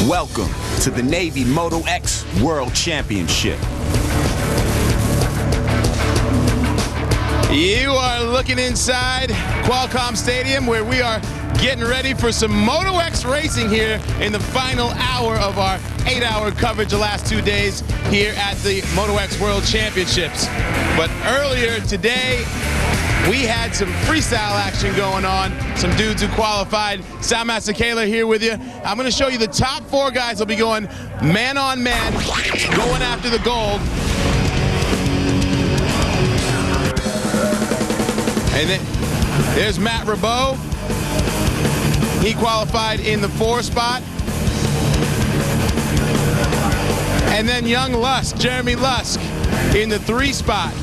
Welcome to the Navy Moto X World Championship. You are looking inside Qualcomm Stadium, where we are getting ready for some Moto X racing here in the final hour of our 8-hour coverage the last 2 days here at the Moto X World Championships. But earlier today, we had some freestyle action going on. Some dudes who qualified. Soundmaster Kayla here with you. I'm going to show you the top 4 guys will be going man on man, going after the gold. And then there's Matt Rabot. He qualified in the 4 spot. And then young Lusk, Jeremy Lusk, in the 3 spot.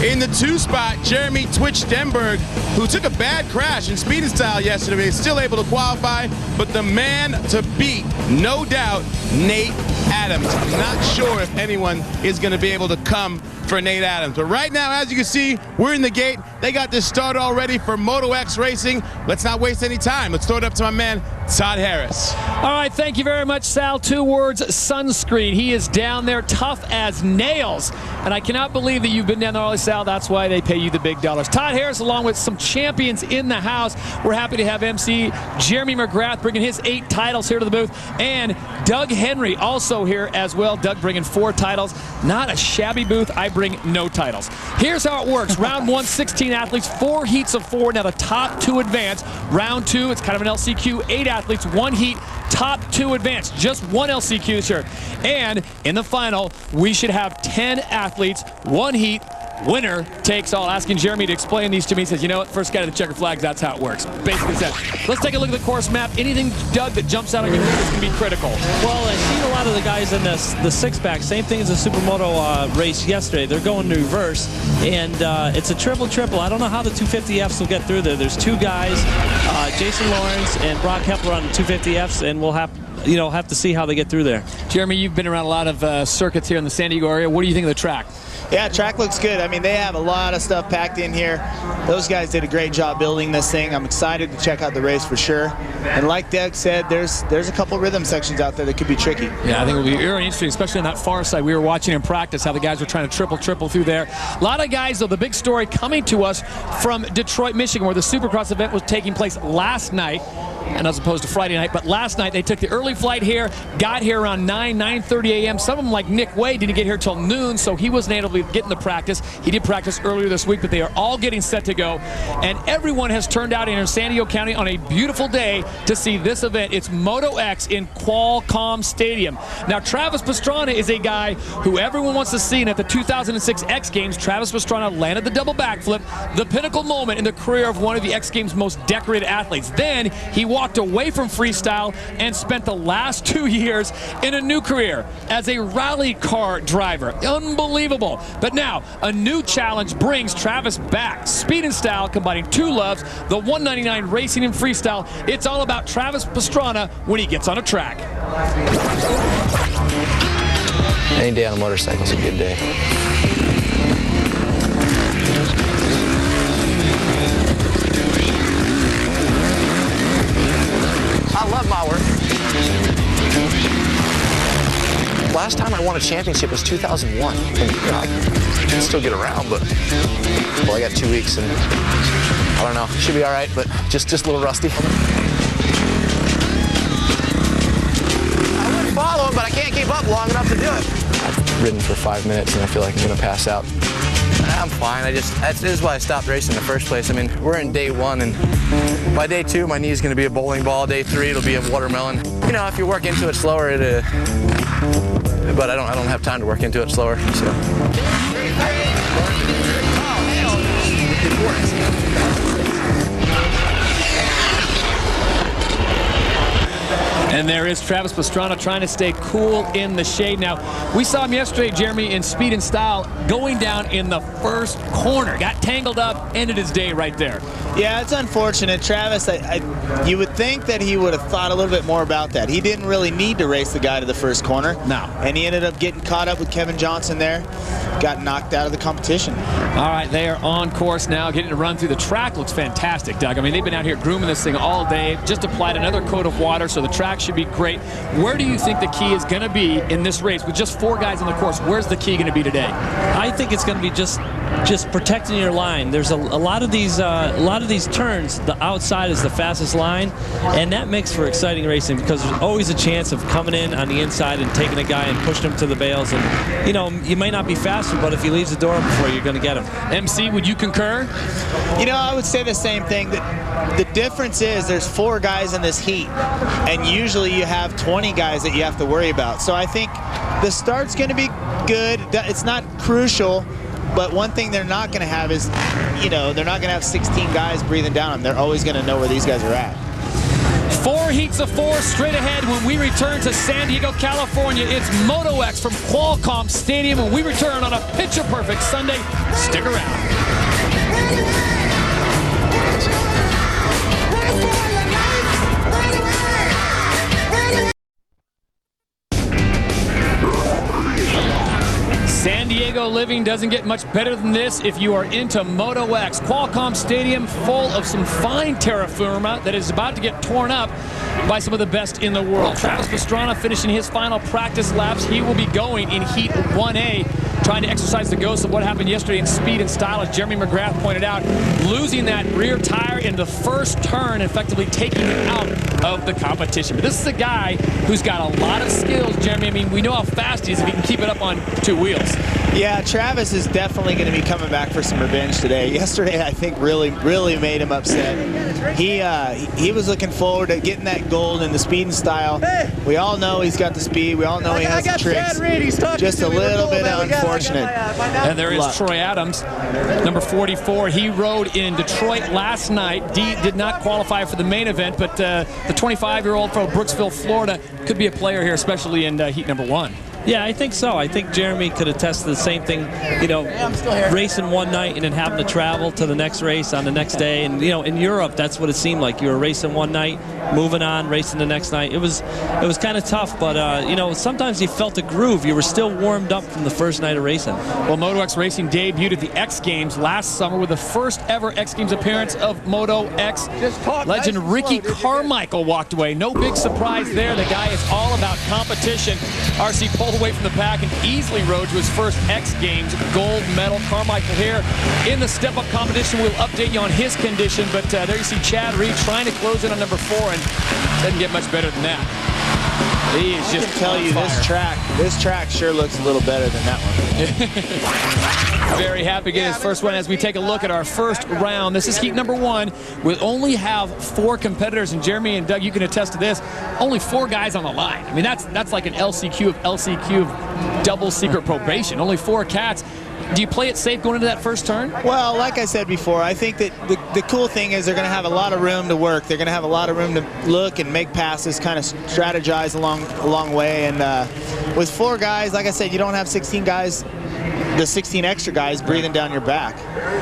In the 2 spot, Jeremy Twitch Denberg, who took a bad crash in speed and style yesterday, is still able to qualify, but the man to beat, no doubt, Nate Adams. I'm not sure if anyone is going to be able to come for Nate Adams. But right now, as you can see, we're in the gate. They got this started already for Moto X Racing. Let's not waste any time. Let's throw it up to my man, Todd Harris. All right, thank you very much, Sal. 2 words, sunscreen. He is down there tough as nails. And I cannot believe that you've been down there early, Sal. That's why they pay you the big dollars. Todd Harris, along with some champions in the house. We're happy to have MC Jeremy Mcgrath bringing his 8 titles here to the booth. And Doug Henry also here as well. Doug bringing 4 titles. Not a shabby booth. I bring no titles. Here's how it works. Round 1, 16 athletes, 4 heats of 4. Now the top 2 advance. Round 2, it's kind of an LCQ, 8 athletes, 1 heat, top 2 advance. Just 1 LCQ this year. And in the final, we should have 10 athletes, 1 heat, winner takes all. Asking Jeremy to explain these to me. He says, you know what, first guy to the checker flags, that's how it works. Basically said. Let's take a look at the course map. Anything, Doug, that jumps out on you is going to be critical? Well, I've seen a lot of the guys in the 6-pack. Same thing as the Supermoto race yesterday. They're going to reverse, and it's a triple-triple. I don't know how the 250Fs will get through there. There's 2 guys, Jason Lawrence and Broc Hepler on the 250Fs, and we'll have to see how they get through there. Jeremy, you've been around a lot of circuits here in the San Diego area. What do you think of the track? Yeah, track looks good. I mean, they have a lot of stuff packed in here. Those guys did a great job building this thing. I'm excited to check out the race for sure. And like Doug said, there's a couple rhythm sections out there that could be tricky. Yeah, I think it'll be very interesting, especially on that far side. We were watching in practice how the guys were trying to triple through there. A lot of guys, though, the big story coming to us from Detroit, Michigan, where the Supercross event was taking place last night, and as opposed to Friday night, but last night they took the early flight here, got here around 9:30 a.m. Some of them, like Nick Wey, didn't get here till noon, so he wasn't able to get in the practice. He did practice earlier this week, but they are all getting set to go, and everyone has turned out in San Diego County on a beautiful day to see this event. It's Moto X in Qualcomm Stadium. Now, Travis Pastrana is a guy who everyone wants to see, and at the 2006 X Games, Travis Pastrana landed the double backflip, the pinnacle moment in the career of one of the X Games' most decorated athletes. Then he walked away from freestyle and spent the last 2 years in a new career as a rally car driver. Unbelievable. But now, a new challenge brings Travis back. Speed and style, combining 2 loves, the 199 racing and freestyle. It's all about Travis Pastrana when he gets on a track. Any day on a motorcycle is a good day. I love my work. Last time I won a championship was 2001. And, I can still get around, but well, I got 2 weeks, and I don't know. Should be all right, but just a little rusty. I would follow him, but I can't keep up long enough to do it. I've ridden for 5 minutes, and I feel like I'm gonna pass out. I'm fine. This is why I stopped racing in the first place. I mean, we're in day 1, and by day 2, my knee is going to be a bowling ball. Day 3, it'll be a watermelon. You know, if you work into it slower, but I don't have time to work into it slower. So. And there is Travis Pastrana trying to stay cool in the shade. Now, we saw him yesterday, Jeremy, in speed and style, going down in the first corner. Got tangled up, ended his day right there. Yeah, it's unfortunate. Travis, you would think that he would have thought a little bit more about that. He didn't really need to race the guy to the first corner. No. And he ended up getting caught up with Kevin Johnson there. Got knocked out of the competition. All right, they are on course now, getting to run through the track. Looks fantastic, Doug. I mean, they've been out here grooming this thing all day. Just applied another coat of water, so the track should be great. Where do you think the key is going to be in this race with just 4 guys on the course? Where's the key going to be today? I think it's going to be just protecting your line. There's a lot of these turns. The outside is the fastest line, and that makes for exciting racing because there's always a chance of coming in on the inside and taking a guy and pushing him to the bales. And you know, you may not be faster, but if he leaves the door before, you're going to get him. MC, would you concur? You know, I would say the same thing. That the difference is there's 4 guys in this heat, and usually you have 20 guys that you have to worry about. So I think the start's going to be good. It's not crucial, but one thing they're not going to have is, you know, they're not going to have 16 guys breathing down them. They're always going to know where these guys are at. 4 heats of 4 straight ahead when we return to San Diego, California. It's Moto X from Qualcomm Stadium when we return on a picture-perfect Sunday. Stick around. San Diego living doesn't get much better than this if you are into Moto X. Qualcomm Stadium full of some fine terra firma that is about to get torn up by some of the best in the world. Travis Pastrana finishing his final practice laps. He will be going in Heat 1A, trying to exercise the ghost of what happened yesterday in speed and style, as Jeremy Mcgrath pointed out, losing that rear tire in the first turn, effectively taking him out of the competition. But this is a guy who's got a lot of skills, Jeremy. I mean, we know how fast he is if he can keep it up on 2 wheels. Yeah, Travis is definitely going to be coming back for some revenge today. Yesterday, I think, really made him upset. He was looking forward to getting that gold in the speed and style. We all know he's got the speed. We all know he has the tricks. Just a little bit unfortunate. And there is Troy Adams, number 44. He rode in Detroit last night. Did not qualify for the main event, but the 25-year-old from Brooksville, Florida, could be a player here, especially in heat number 1. Yeah, I think so. I think Jeremy could attest to the same thing, you know, racing one night and then having to travel to the next race on the next day. And, you know, in Europe, that's what it seemed like. You were racing one night, moving on, racing the next night. It was kind of tough, but, you know, sometimes you felt a groove. You were still warmed up from the first night of racing. Well, Moto X Racing debuted at the X Games last summer with the first ever X Games appearance of Moto X. Legend Ricky Carmichael walked away. No big surprise there. The guy is all about competition. RC pulled away from the pack and easily rode to his first X Games gold medal. Carmichael here in the step-up competition. We'll update you on his condition, but there you see Chad Reed trying to close in on number 4, and doesn't get much better than that. He is just I can tell you this track sure looks a little better than that one. Very happy to get his first one as we take a look at our first round. This is heat number 1. We'll only have 4 competitors, and Jeremy and Doug, you can attest to this. Only 4 guys on the line. I mean, that's like an LCQ of double secret probation. Only 4 cats. Do you play it safe going into that first turn? Well, like I said before, I think that the cool thing is they're going to have a lot of room to work. They're going to have a lot of room to look and make passes, kind of strategize along way. And with 4 guys, like I said, you don't have 16 guys, the 16 extra guys breathing down your back.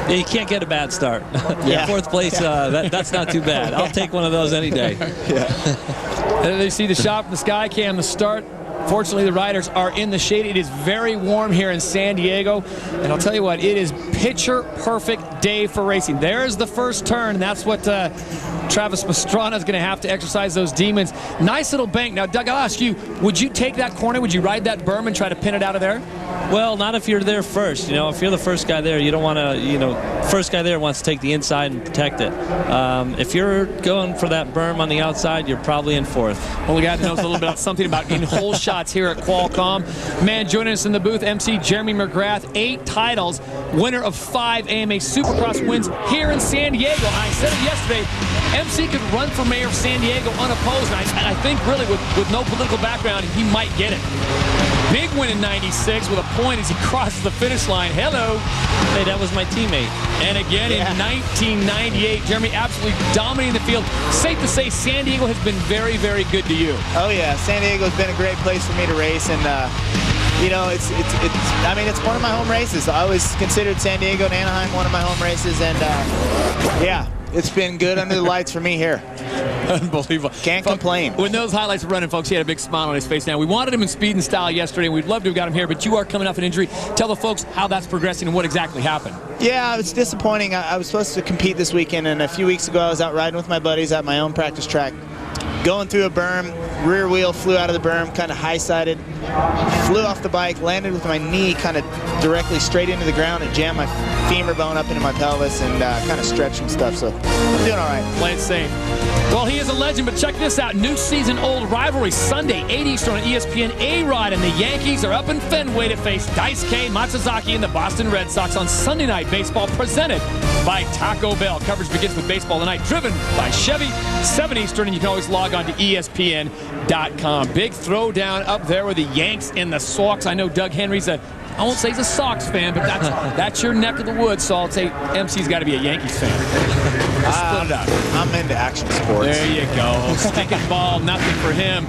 Yeah, you can't get a bad start. Yeah. 4th place, that's not too bad. I'll take one of those any day. Yeah. There you see the shot from the sky cam, the start. Fortunately, the riders are in the shade. It is very warm here in San Diego. And I'll tell you what, it is picture-perfect day for racing. There's the first turn, and that's what Travis Pastrana is going to have to exercise those demons. Nice little bank. Now, Doug, I'll ask you, would you take that corner? Would you ride that berm and try to pin it out of there? Well, not if you're there first. You know, if you're the first guy there, you don't want to, you know, first guy there wants to take the inside and protect it. If you're going for that berm on the outside, you're probably in 4th. Well, the guy that knows a little bit about something about in-hole shots here at Qualcomm. Man, joining us in the booth, MC Jeremy Mcgrath, 8 titles, winner of 5 AMA Supercross wins here in San Diego. I said it yesterday, MC could run for mayor of San Diego unopposed, and I think really with no political background, he might get it. Big win in '96 with a point as he crosses the finish line. Hello. Hey, that was my teammate. And again in 1998, Jeremy absolutely dominating the field. Safe to say San Diego has been very, very good to you. Oh yeah, San Diego's been a great place for me to race, and you know, it's one of my home races. I always considered San Diego and Anaheim one of my home races, and yeah, It's been good under the lights for me here. Unbelievable. Can't complain. When those highlights were running, folks, he had a big smile on his face now. We wanted him in speed and style yesterday, and we'd love to have got him here, but you are coming off an injury. Tell the folks how that's progressing and what exactly happened. Yeah, it's disappointing. I was supposed to compete this weekend, and a few weeks ago I was out riding with my buddies at my own practice track. Going through a berm, rear wheel flew out of the berm, kind of high-sided, flew off the bike, landed with my knee kind of directly straight into the ground and jammed my femur bone up into my pelvis and kind of stretched some stuff, so I'm doing all right. Play it safe. Well, he is a legend, but check this out. New season old rivalry Sunday, 8 Eastern on ESPN. A-Rod and the Yankees are up in Fenway to face Daisuke Matsuzaki and the Boston Red Sox on Sunday Night Baseball, presented by Taco Bell. Coverage begins with Baseball Tonight, driven by Chevy, 7 Eastern, and you can always log on to ESPN.com. Big throwdown up there with the Yanks and the Sox. I know Doug Henry's I won't say he's a Sox fan, but that's your neck of the woods, so I'll say MC's got to be a Yankees fan. Split it up. I'm into action sports. There you go. Sticking ball, nothing for him.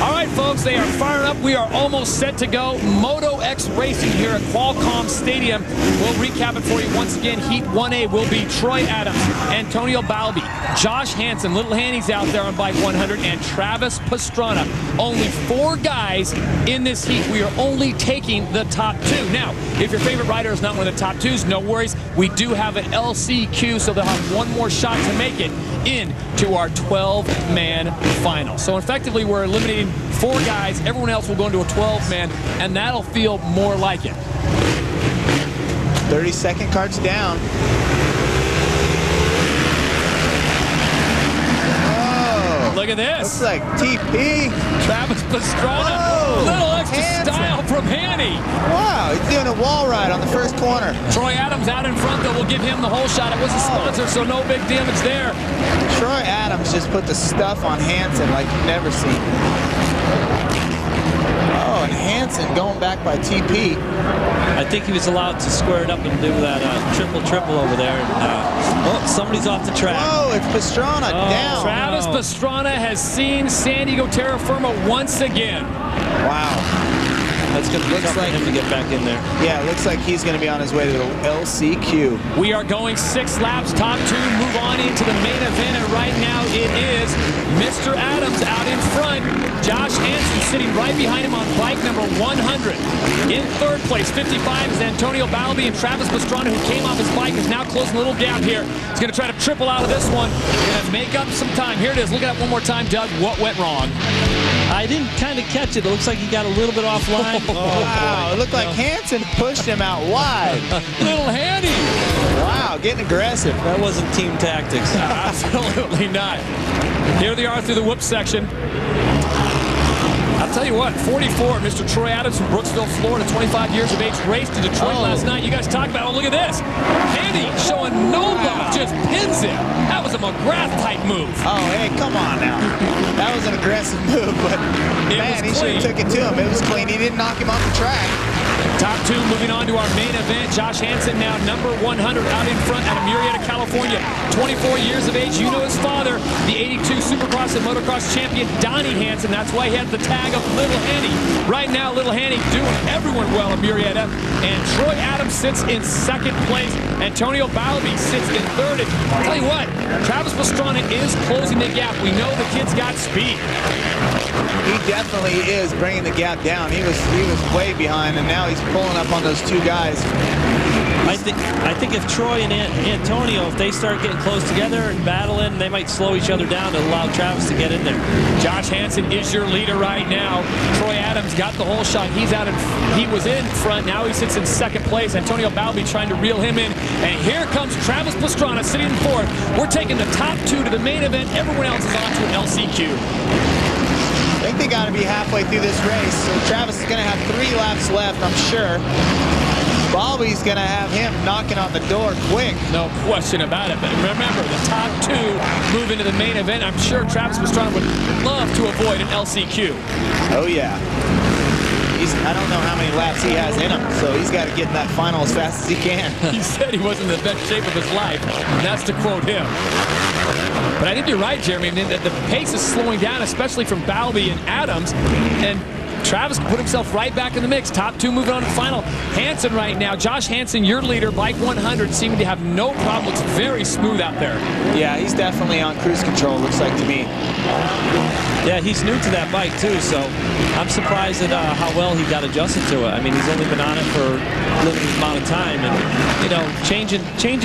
All right, folks, they are firing up. We are almost set to go. Moto X Racing here at Qualcomm Stadium. We'll recap it for you once again. Heat 1A will be Troy Adams, Antonio Balbi, Josh Hansen, Little Hanny's out there on bike 100, and Travis Pastrana. Only 4 guys in this heat. We are only taking the top 2. Now, if your favorite rider is not one of the top 2s, no worries. We do have an LCQ, so they'll have one more shot to make it into our 12-man final. So effectively, we're eliminating 4 guys. Everyone else will go into a 12-man, and that'll feel more like it. 30-second carts down. Look at this. Looks like TP. Travis Pastrana. Whoa. Little extra Hansen. style from Hanny. Wow, he's doing a wall ride on the first corner. Troy Adams out in front, though. We'll give him the whole shot. It was a sponsor, so no big damage there. Troy Adams just put the stuff on Hansen like you've never seen. Oh, and Hansen going back by TP. I think he was allowed to square it up and do that triple over there. Oh, somebody's off the track. Oh, it's Pastrana down. Travis Pastrana has seen San Diego Terra Firma once again. Wow. That's going to be tough for him to get back in there. Yeah, it looks like he's going to be on his way to the LCQ. We are going 6 laps, top 2, move on into the main event, and right now it is Mr. Adams out in front. Josh Hansen sitting right behind him on bike number 100. In 3rd place, 55, is Antonio Balbi, and Travis Pastrana, who came off his bike, is now closing a little gap here. He's going to try to triple out of this one. Going to make up some time. Here it is. Look at it one more time, Doug. What went wrong? I didn't kind of catch it. It looks like he got a little bit offline. Wow, it looked like Hansen pushed him out wide. Little Handy. Wow, getting aggressive. That wasn't team tactics. Absolutely not. Here they are through the whoop section. I'll tell you what, 44, Mr. Troy Adams from Brooksville, Florida, 25 years of age, raced to Detroit last night. You guys talk about, look at this. Handy showing no love, just pins him. That was a McGrath-type move. Oh, hey, come on now. That was an aggressive move, but man, he should have took it to him. It was clean. He didn't knock him off the track. Top 2 moving on to our main event. Josh Hansen now number 100 out in front out of Murrieta, California. 24 years of age. You know his father, the 82 Supercross and Motocross champion, Donnie Hansen. That's why he has the tag of Little Hanny. Right now, Little Hanny doing everyone well in Murrieta. And Troy Adams sits in 2nd place. Antonio Balbi sits in 3rd. And I'll tell you what, Travis Pastrana is closing the gap. We know the kid's got speed. He definitely is bringing the gap down. He was way behind, and now he's pulling up on those 2 guys. I think if Troy and Antonio, if they start getting close together and battling, they might slow each other down to allow Travis to get in there. Josh Hansen is your leader right now. Troy Adams got the whole shot. He was in front. Now he sits in 2nd place. Antonio Balbi trying to reel him in. And here comes Travis Pastrana sitting in 4th. We're taking the top 2 to the main event. Everyone else is on to an LCQ. I think they got to be halfway through this race, so Travis is going to have 3 laps left, I'm sure. Balbi's going to have him knocking on the door quick. No question about it. But remember, the top 2 move into the main event. I'm sure Travis Pastrana would love to avoid an LCQ. Oh, yeah. I don't know how many laps he has in him, so he's got to get in that final as fast as he can. He said he wasn't in the best shape of his life, and that's to quote him. But I think you're right, Jeremy. I mean, the pace is slowing down, especially from Balbi and Adams. And Travis put himself right back in the mix. Top 2 moving on to the final. Hansen right now. Josh Hansen, your leader, bike 100, seeming to have no problem. Looks very smooth out there. Yeah, he's definitely on cruise control, looks like to me. Yeah, he's new to that bike too, so I'm surprised at how well he got adjusted to it. I mean, he's only been on it for a limited amount of time, and you know, changing teams.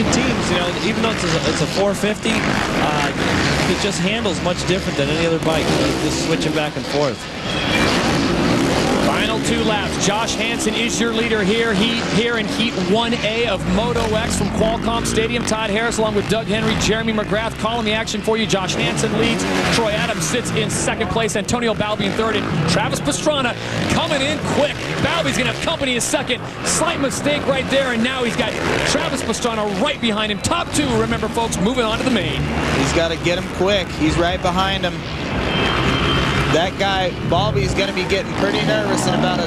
You know, even though it's a 450, it just handles much different than any other bike. Just switching back and forth. Final 2 laps. Josh Hansen is your leader here in Heat 1A of Moto X from Qualcomm Stadium. Todd Harris along with Doug Henry, Jeremy Mcgrath calling the action for you. Josh Hansen leads. Troy Adams sits in 2nd place. Antonio Balbi in 3rd. And Travis Pastrana coming in quick. Balbi's going to have company in 2nd. Slight mistake right there, and now he's got Travis Pastrana right behind him. Top 2, remember, folks, moving on to the main. He's got to get him quick. He's right behind him. That guy, Balbi's going to be getting pretty nervous in about a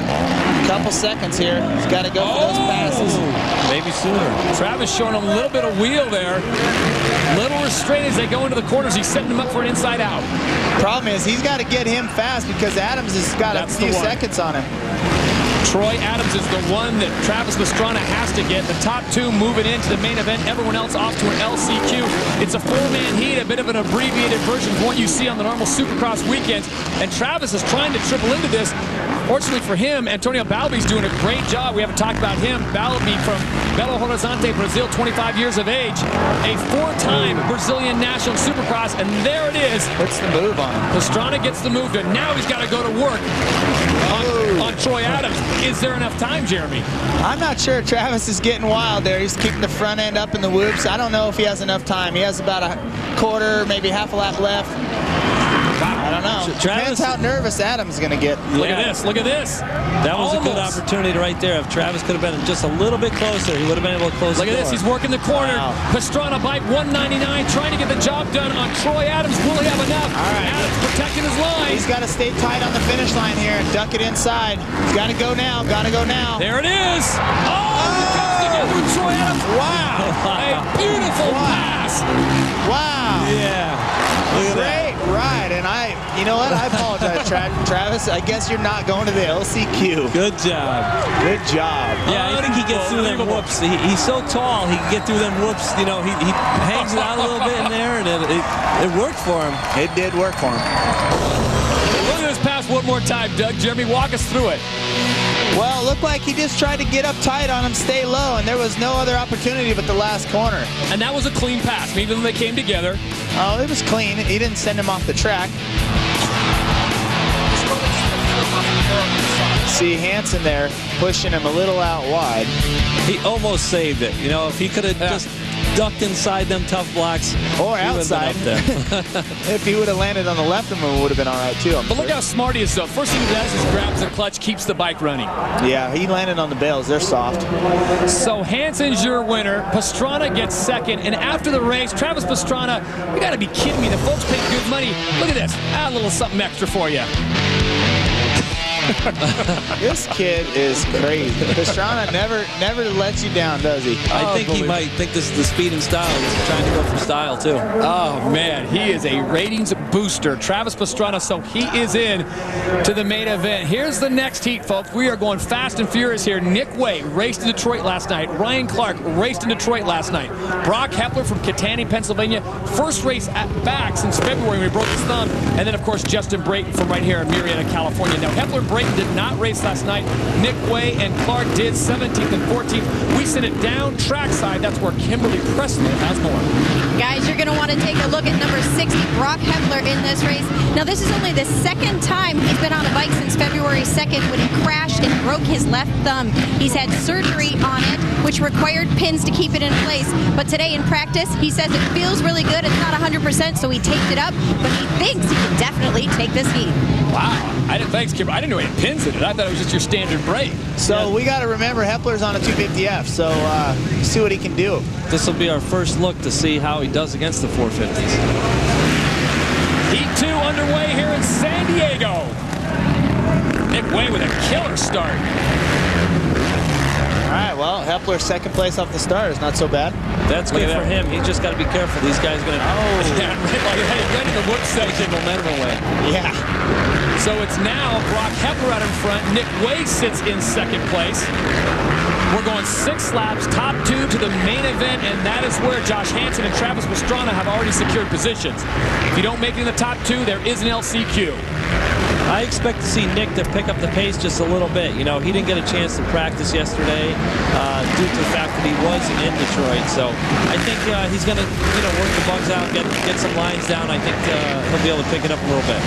couple seconds here. He's got to go for those passes. Maybe sooner. Travis showing him a little bit of wheel there. Little restraint as they go into the corners. He's setting him up for an inside out. Problem is, he's got to get him fast because Adams has got a few seconds on him. Troy Adams is the one that Travis Pastrana has to get. The top 2 moving into the main event. Everyone else off to an LCQ. It's a 4-man heat, a bit of an abbreviated version of what you see on the normal Supercross weekends. And Travis is trying to triple into this. Fortunately for him, Antonio Balbi's doing a great job. We haven't talked about him. Balbi from Belo Horizonte, Brazil, 25 years of age. A 4-time Brazilian national Supercross, and there it is. Puts the move on him. Pastrana gets the move, and now he's got to go to work on Troy Adams. Is there enough time, Jeremy? I'm not sure. Travis is getting wild there. He's keeping the front end up in the whoops. I don't know if he has enough time. He has about a quarter, maybe half a lap left. I don't know. Depends how nervous Adams is going to get. Look at this. Look at this. That was a good opportunity right there. If Travis could have been just a little bit closer, he would have been able to close the door. Look at this. He's working the corner. Wow. Pastrana bike 199, trying to get the job done on Troy Adams. Will he have enough? All right. Adams protecting his line. He's got to stay tight on the finish line here and duck it inside. He's got to go now. Got to go now. There it is. Oh, he comes together with Troy Adams. Wow. A beautiful pass. Wow. Yeah. Great ride. And you know what? I apologize, Travis. I guess you're not going to the LCQ. Good job. Good job. Yeah, I think he gets through them whoops. He's so tall, he can get through them whoops. You know, he hangs it out a little bit in there, and it worked for him. It did work for him. Look at this pass one more time, Doug. Jeremy, walk us through it. Well, it looked like he just tried to get up tight on him, stay low, and there was no other opportunity but the last corner. And that was a clean pass, even though they came together. Oh, it was clean. He didn't send him off the track. See Hansen there pushing him a little out wide. He almost saved it. You know, if he could have just ducked inside them tough blocks. Or outside. If he would have landed on the left of him, it would have been all right, too. But look how smart he is, though. First thing he does is grabs the clutch, keeps the bike running. Yeah, he landed on the bales. They're soft. So Hansen's your winner. Pastrana gets 2nd. And after the race, Travis Pastrana, you got to be kidding me. The folks paid good money. Look at this. Add a little something extra for you. This kid is crazy. Pastrana never lets you down, does he? I think he might think this is the speed and style. He's trying to go for style, too. Oh, man. He is a ratings booster. Travis Pastrana, so he is in to the main event. Here's the next heat, folks. We are going fast and furious here. Nick Wey raced in Detroit last night. Ryan Clark raced in Detroit last night. Broc Hepler from Catania, Pennsylvania. First race back since February when we broke his thumb. And then, of course, Justin Brayton from right here in Murrieta, California. Now, Hepler Brayton did not race last night. Nick Wey and Clark did 17th and 14th. We sent it down trackside. That's where Kimberly Pressler has more. Guys, you're going to want to take a look at number 60, Broc Hepler, in this race. Now, this is only the second time he's been on a bike since February 2nd when he crashed and broke his left thumb. He's had surgery on it, which required pins to keep it in place. But today in practice, he says it feels really good. It's not 100%, so he taped it up. But he thinks he can definitely take this heat. Wow. Thanks, Kimberly. I didn't know he had pins in it. I thought it was just your standard brake. So we got to remember Hepler's on a 250F, so see what he can do. This will be our first look to see how he does against the 450s. Heat 2 underway here in San Diego. Nick Wey with a killer start. All right, well, Hepler second place off the start is not so bad. That's good for him. He's just got to be careful. These guys are going to... Oh, yeah, right in the whoop section. Momentum away. Yeah. So it's now Broc Hepler out in front. Nick Wey sits in second place. We're going 6 laps, top 2 to the main event, and that is where Josh Hansen and Travis Pastrana have already secured positions. If you don't make it in the top 2, there is an LCQ. I expect to see Nick to pick up the pace just a little bit. You know, he didn't get a chance to practice yesterday due to the fact that he wasn't in Detroit. So I think he's going to, work the bugs out, get some lines down. I think he'll be able to pick it up a little bit.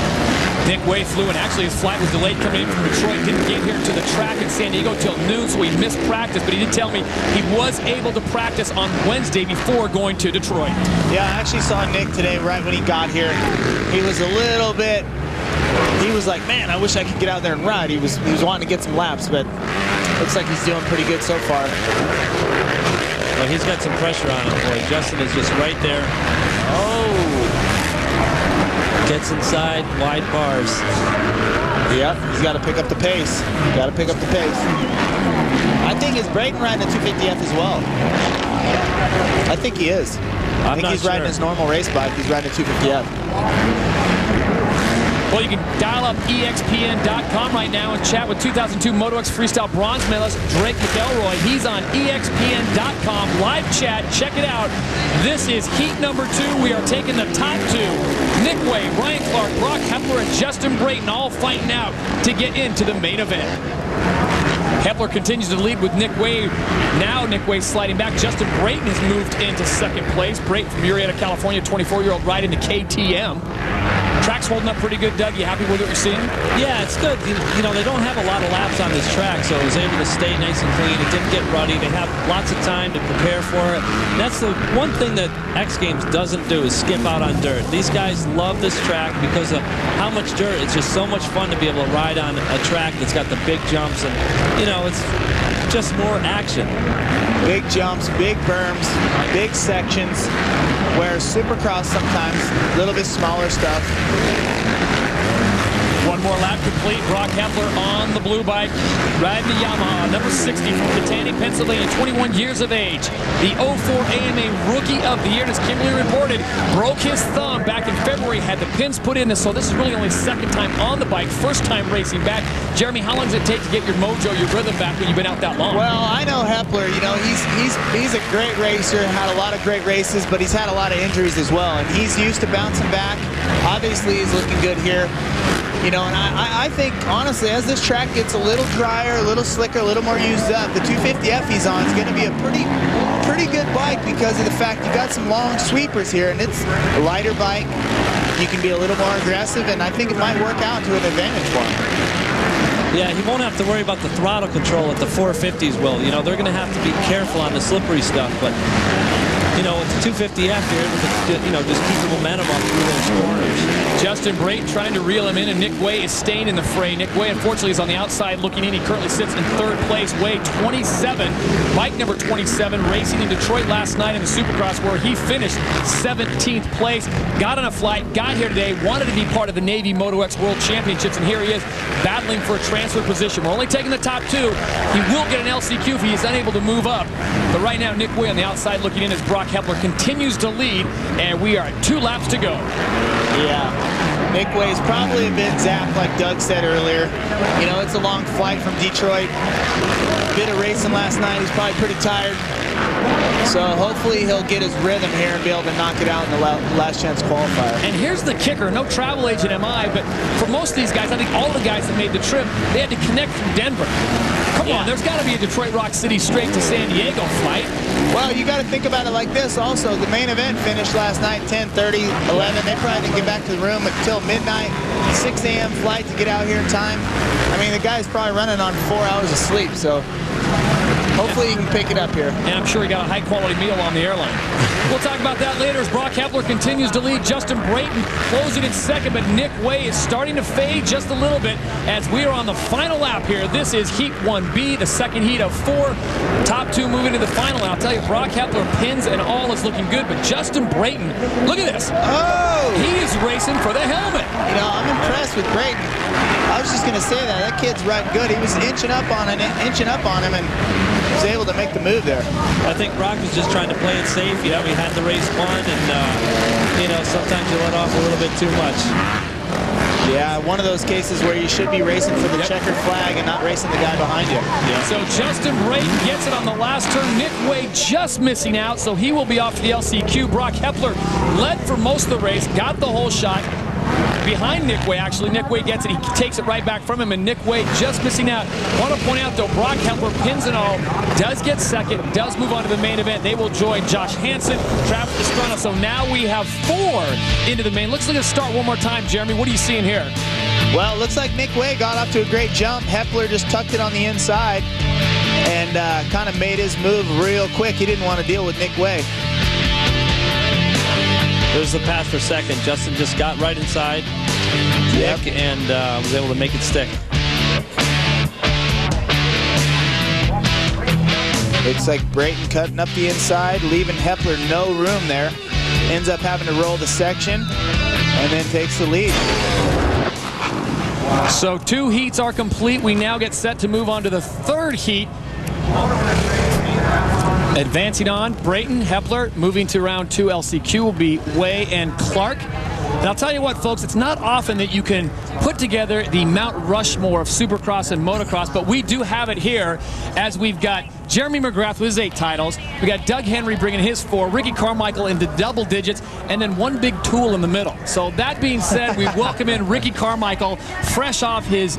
Nick Wey flew, and actually his flight was delayed coming in from Detroit. Didn't get here to the track in San Diego till noon, so he missed practice. But he did tell me he was able to practice on Wednesday before going to Detroit. Yeah, I actually saw Nick today right when he got here. He was a little bit... He was like, man, I wish I could get out there and ride. He was wanting to get some laps, but looks like he's doing pretty good so far. Well, he's got some pressure on him, boy. Justin is just right there. Oh! Gets inside, wide bars. Yep, he's got to pick up the pace. Got to pick up the pace. I think is Brayton riding the 250F as well? I think he is. I think he's riding his normal race bike. He's riding a 250F. Well, you can dial up EXPN.com right now and chat with 2002 Moto X Freestyle bronze medalist Drake McElroy. He's on EXPN.com. Live chat. Check it out. This is heat number 2. We are taking the top 2. Nick Wey, Ryan Clark, Broc Hepler, and Justin Brayton all fighting out to get into the main event. Kepler continues to lead with Nick Wey. Now Nick Wey sliding back. Justin Brayton has moved into second place. Brayton from Murrieta, California, 24-year-old, riding the KTM. Track's holding up pretty good, Doug. You happy with what you're seeing? Yeah, it's good. You know, they don't have a lot of laps on this track, so it was able to stay nice and clean. It didn't get ruddy. They have lots of time to prepare for it. And that's the one thing that X Games doesn't do is skip out on dirt. These guys love this track because of how much dirt. It's just so much fun to be able to ride on a track that's got the big jumps, and, it's just more action. Big jumps, big berms, big sections, where Supercross sometimes a little bit smaller stuff. One more lap complete. Broc Hepler on the blue bike, riding the Yamaha, number 60 from Catania, Pennsylvania, 21 years of age. The 04 AMA Rookie of the Year, as Kimberly reported, broke his thumb back in February, had the pins put in, so this is really only second time on the bike, first time racing back. Jeremy, how long does it take to get your mojo, your rhythm back when you've been out that long? Well, I know Hepler, he's a great racer, had a lot of great races, but he's had a lot of injuries as well, and he's used to bouncing back. Obviously, he's looking good here. And I think, honestly, as this track gets a little drier, a little slicker, a little more used up, the 250F he's on is going to be a pretty good bike because of the fact you got some long sweepers here, and it's a lighter bike. You can be a little more aggressive, and I think it might work out to an advantage for him. Yeah, he won't have to worry about the throttle control at the 450s, Will. They're going to have to be careful on the slippery stuff, but... with the 250F, you're able to, just keep the momentum up through those corners. Justin Brayton trying to reel him in, and Nick Wey is staying in the fray. Nick Wey, unfortunately, is on the outside looking in. He currently sits in third place. Wey, 27, bike number 27, racing in Detroit last night in the Supercross, where he finished 17th place. Got on a flight, got here today, wanted to be part of the Navy Moto X World Championships, and here he is battling for a transfer position. We're only taking the top 2. He will get an LCQ if he is unable to move up. But right now, Nick Wey on the outside looking in as Broc Hepler continues to lead, and we are at 2 laps to go. Yeah, Nick Wey's probably a bit zapped, like Doug said earlier. It's a long flight from Detroit. Bit of racing last night. He's probably pretty tired. So hopefully he'll get his rhythm here and be able to knock it out in the last chance qualifier. And here's the kicker. No travel agent am I, but for most of these guys, I think all the guys that made the trip, they had to connect from Denver. Come on, there's got to be a Detroit Rock City straight to San Diego flight. Well, you got to think about it like this also. The main event finished last night, 10:30, 11. They probably didn't get back to the room until midnight, 6 a.m. flight to get out here in time. I mean, the guy's probably running on 4 hours of sleep, so hopefully he can pick it up here. And I'm sure he got a high-quality meal on the airline. We'll talk about that later as Broc Hepler continues to lead. Justin Brayton closing in second, but Nick Wey is starting to fade just a little bit as we are on the final lap here. This is Heat 1B, the second heat of 4. Top 2 moving to the final. And I'll tell you, Broc Hepler, pins and all, is looking good, but Justin Brayton, look at this. Oh! He is racing for the helmet. I'm impressed with Brayton. I was just going to say that kid's riding good. He was inching up on him, and was able to make the move there. I think Broc was just trying to play it safe. He had the race won, and sometimes you let off a little bit too much. Yeah, one of those cases where you should be racing for the checkered flag and not racing the guy behind you. So Justin Brayton gets it on the last turn. Nick Wey just missing out, so he will be off to the LCQ. Broc Hepler led for most of the race, got the whole shot. Behind Nick Wey, actually. Nick Wey gets it. He takes it right back from him, and Nick Wey just missing out. Want to point out, though, Broc Hepler, pins and all, does get second, does move on to the main event. They will join Josh Hansen, Travis Pastrana. So now we have 4 into the main. Looks like a start one more time, Jeremy. What are you seeing here? Well, it looks like Nick Wey got off to a great jump. Hepler just tucked it on the inside and kind of made his move real quick. He didn't want to deal with Nick Wey. There's the pass for second. Justin just got right inside Nick and was able to make it stick. Looks like Brayton cutting up the inside, leaving Hepler no room there. Ends up having to roll the section and then takes the lead. So 2 heats are complete. We now get set to move on to the 3rd heat. Advancing on, Brayton, Hepler, moving to round 2 LCQ will be Wey and Clark. And I'll tell you what, folks, it's not often that you can put together the Mount Rushmore of Supercross and Motocross, but we do have it here as we've got Jeremy Mcgrath with his 8 titles. We got Doug Henry bringing his 4, Ricky Carmichael into double digits, and then one big tool in the middle. So that being said, we welcome in Ricky Carmichael, fresh off his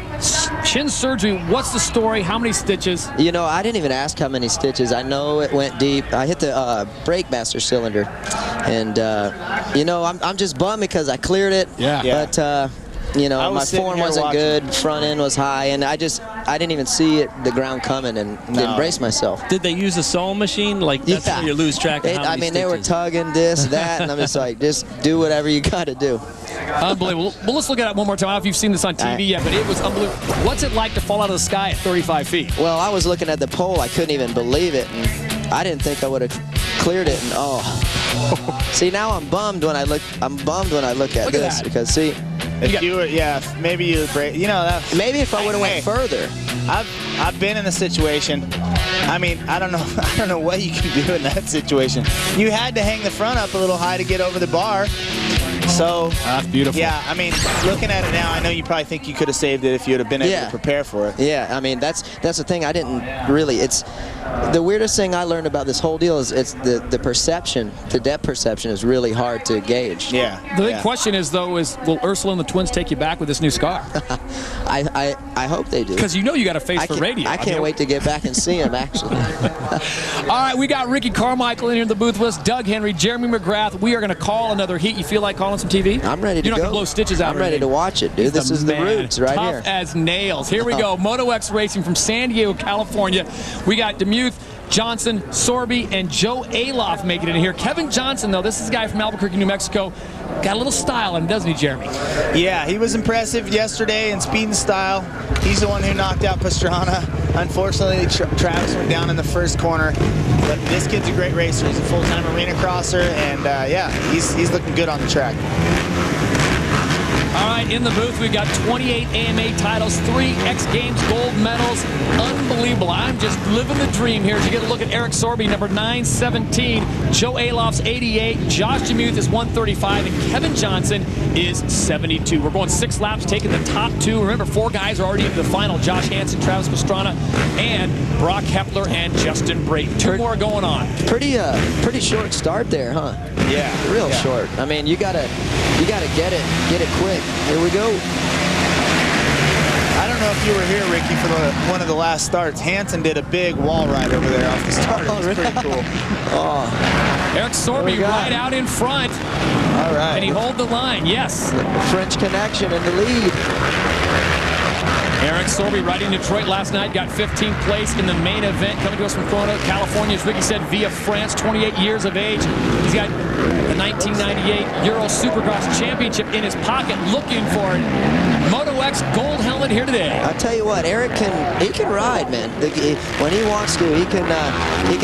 chin surgery. What's the story? How many stitches? You know, I didn't even ask how many stitches. I know it went deep. I hit the brake master cylinder, and you know, I'm just bummed because I cleared it. Yeah. But you know, my form wasn't good, front end was high, and I didn't even see the ground coming and didn't brace myself. Did they use a sewing machine? Like, that's where you lose track of how many I mean, they were stitches. tugging this, that, and I'm just like, just do whatever you got to do. Unbelievable. Well, let's look at it one more time. I don't know if you've seen this on TV yet, but it was unbelievable. What's it like to fall out of the sky at 35 feet? Well, I was looking at the pole. I couldn't even believe it, and I didn't think I would have cleared it, and oh. See, now I'm bummed when I look. I'm bummed when I look at this because see. If you were, maybe you would break. You know that. Maybe if I would have went further. I've been in a situation. I mean, I don't know what you can do in that situation. You had to hang the front up a little high to get over the bar. So that's beautiful. Yeah, I mean, looking at it now, I know you probably think you could have saved it if you would have been able to prepare for it. Yeah, I mean, that's the thing. I didn't really. It's the weirdest thing I learned about this whole deal is it's the perception, the depth perception is really hard to gauge. Yeah. The big question is, though, will Ursula and the twins take you back with this new scar? I hope they do. Because you know you got a face for radio. I can't wait to get back and see him, actually. All right, we got Ricky Carmichael in here in the booth with us, Doug Henry, Jeremy Mcgrath. We are going to call another heat. You feel like calling some TV? I'm ready to go. You're not going to blow stitches out. I'm ready to watch it, dude. This is the roots right here. Tough as nails. Here we go. Moto X Racing from San Diego, California. We got Demuth, Johnson, Sorby, and Joe Aloff making it in here. Kevin Johnson, though, this is a guy from Albuquerque, New Mexico. Got a little style in him, doesn't he, Jeremy? Yeah, he was impressive yesterday in speed and style. He's the one who knocked out Pastrana. Unfortunately, Travis went down in the first corner. But this kid's a great racer. He's a full-time arena crosser, and yeah, he's looking good on the track. All right, in the booth, we've got 28 AMA titles, 3 X Games gold medals. Unbelievable. I'm just living the dream here. To get a look at Eric Sorby, number 917. Joe Aloff's 88. Josh Demuth is 135. And Kevin Johnson is 72. We're going 6 laps, taking the top 2. Remember, 4 guys are already in the final. Josh Hansen, Travis Pastrana, and Broc Hepler and Justin Brayton. 2 more going on. Pretty short start there, huh? Yeah. Real short. I mean, you gotta get it quick. Here we go. I don't know if you were here, Ricky, for one of the last starts. Hansen did a big wall ride over there off the start. It was pretty cool. Eric Sorby right out in front. All right. And he hold the line, yes. The French connection in the lead. Eric Sorby riding Detroit last night, got 15th place in the main event. Coming to us from Corona, California, as Ricky said, via France, 28 years of age. He's got the 1998 Euro Supercross Championship in his pocket, looking for Moto X Gold helmet here today. I'll tell you what, Eric he can ride, man. When he wants to, he can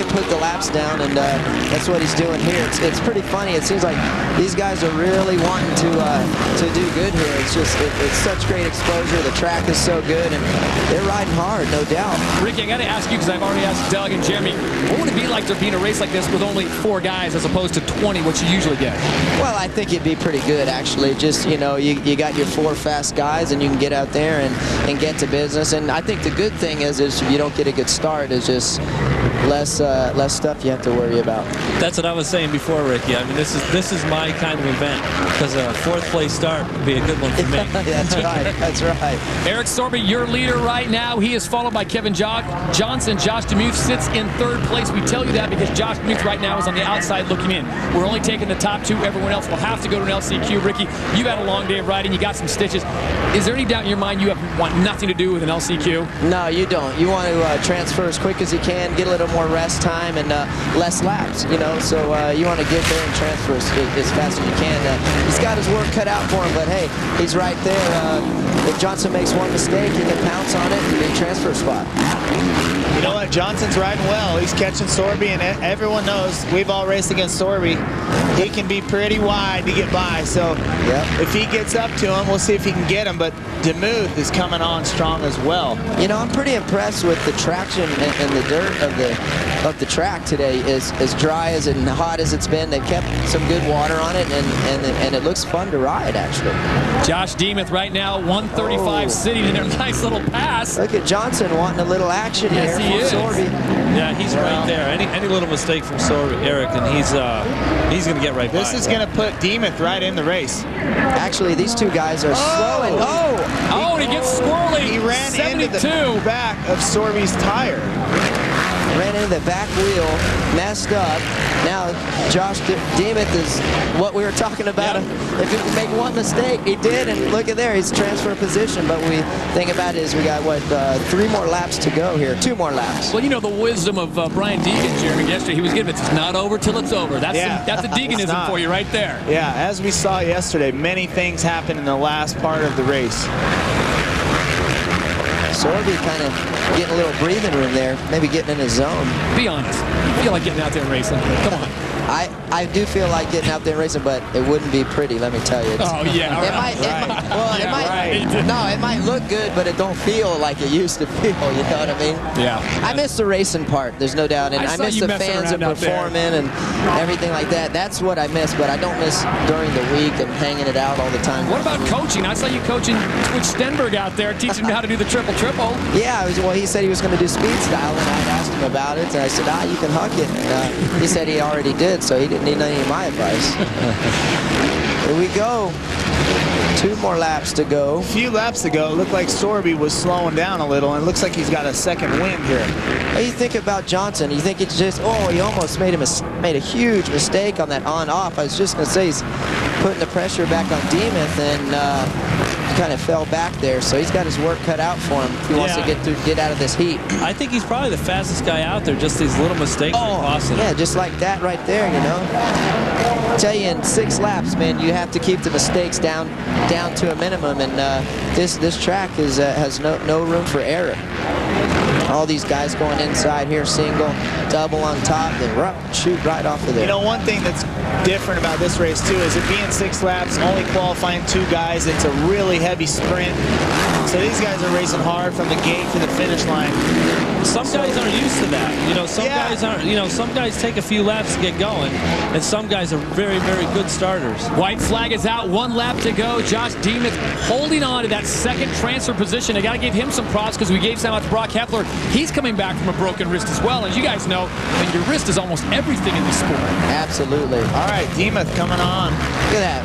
put the laps down, and that's what he's doing here. It's pretty funny. It seems like these guys are really wanting to do good here. It's just it's such great exposure. The track is so good, and they're riding hard, no doubt. Ricky, I got to ask you, because I've already asked Doug and Jeremy, what would it be like to be in a race like this with only 4 guys as opposed to 20, which you usually get? Well, I think it'd be pretty good, actually. Just, you know, you got your 4 fast guys, and you can get out there and get to business. And I think the good thing is if you don't get a good start, it's just less stuff you have to worry about. That's what I was saying before, Ricky. I mean, this is my kind of event, because a 4th place start would be a good one for me. That's right. That's right. Eric Sorby, your leader right now. He is followed by Kevin Johnson. Josh DeMuth sits in 3rd place. We tell you that because Josh DeMuth right now is on the outside looking in. We're only taking the top 2. Everyone else will have to go to an LCQ. Ricky, you had a long day of riding. You got some stitches. Is there any doubt in your mind you want nothing to do with an LCQ? No, you don't. You want to transfer as quick as you can, get a little more rest time, and less laps, you know. So you want to get there and transfer as fast as you can. He's got his work cut out for him, but hey, he's right there. If Johnson makes one mistake, he can pounce on it and get a transfer spot. You know what? Johnson's riding well. He's catching Sorby, and everyone knows we've all raced against Sorby. He can be pretty wide to get by. So if he gets up to him, we'll see if he can get him. But DeMuth is coming on strong as well. You know, I'm pretty impressed with the traction and the dirt of the track today. As dry as and hot as it's been, they've kept some good water on it, and it looks fun to ride, actually. Josh DeMuth right now, 135 sitting in their nice little pass. Look at Johnson wanting a little action here. Yes, he is. Sorby. Yeah, he's right there. Any little mistake from Eric, and he's going to get right by. This is going to put DeMuth right in the race. Actually, these 2 guys are slow. And he gets squirrely. He ran 72. into the back of Sorby's tire. Ran into the back wheel, messed up. Now, Josh DeMuth is what we were talking about. If he could make one mistake, he did, and look at there, he's transfer position. But we think about it is we got, what, 3 more laps to go here, 2 more laps. Well, you know the wisdom of Brian Deegan, Jeremy, yesterday. He was giving it's not over till it's over. That's a Deeganism for you right there. Yeah, as we saw yesterday, many things happened in the last part of the race. Sorby kind of getting a little breathing room there, maybe getting in his zone. Be honest. I feel like getting out there and racing. Come on. I do feel like getting out there and racing, but it wouldn't be pretty, let me tell you. It might look good, but it don't feel like it used to feel, you know what I mean? Yeah. I miss the racing part, there's no doubt, and I miss the fans and performing and everything like that. That's what I miss, but I don't miss during the week and hanging it out all the time. What about coaching? I saw you coaching Twitch Stenberg out there, teaching him how to do the triple-triple. Yeah, well, he said he was going to do speed style, and I asked him about it, and I said, you can huck it. And he said he already did, so he didn't need any of my advice. Here we go. 2 more laps to go. A few laps ago, it looked like Sorby was slowing down a little, and it looks like he's got a second wind here. What do you think about Johnson? You think it's just, he almost made a huge mistake on that on-off. I was just going to say he's putting the pressure back on DeMuth, and kind of fell back there, so he's got his work cut out for him if he wants to get out of this heat. I think he's probably the fastest guy out there. Just these little mistakes are costing him. Yeah, just like that right there, you know. I tell you, in 6 laps, man, you have to keep the mistakes down to a minimum, and this track has no room for error. All these guys going inside here, single, double on top, then shoot right off of there. You know, one thing that's different about this race too is it being 6 laps, only qualifying 2 guys. It's a really heavy sprint, so these guys are racing hard from the gate to the finish line. Some guys aren't used to that. You know, some guys aren't. You know, some guys take a few laps to get going, and some guys are very, very good starters. White flag is out. 1 lap to go. Josh DeMuth holding on to that second transfer position. I got to give him some props because we gave some out to Broc Hepler. He's coming back from a broken wrist as well. As you guys know, your wrist is almost everything in this sport. Absolutely. All right, DeMuth coming on. Look at that.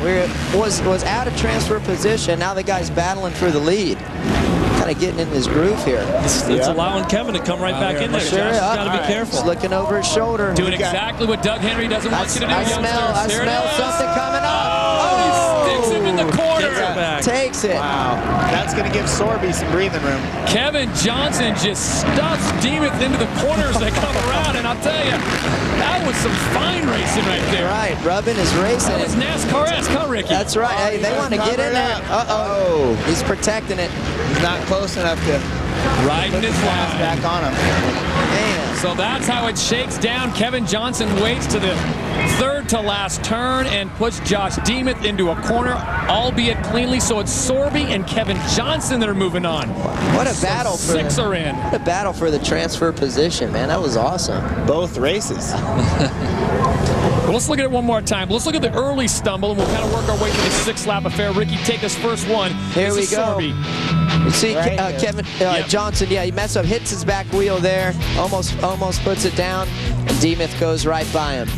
Was out of transfer position. Now the guy's battling for the lead. Kind of getting in his groove here. It's allowing Kevin to come right back in there. Sure, Josh has got to be careful. He's looking over his shoulder. Doing exactly what Doug Henry doesn't want you to do, I smell something coming up. He sticks him in the corner. Takes it. Wow. That's going to give Sorby some breathing room. Kevin Johnson just stuffs DeMuth into the corners that come around, and I'll tell you, that was some fine racing right there. Right, rubbing his racing. That was NASCAR-esque, huh, Ricky? That's right. Hey, they want to get in there. He's protecting it. He's not close enough to riding his pass line back on him. Man. So that's how it shakes down. Kevin Johnson waits to the third to last turn and puts Josh Demuth into a corner, albeit cleanly. So it's Sorby and Kevin Johnson that are moving on. What a battle for Six are in. What a battle for the transfer position, man. That was awesome. Both races. Well, let's look at it one more time. Let's look at the early stumble, and we'll kind of work our way through the six-lap affair. Ricky, take this first one. Here we go. Sorby. You see Right Kevin Yep. Johnson, yeah, he messed up, hits his back wheel there, almost puts it down, and Demuth goes right by him.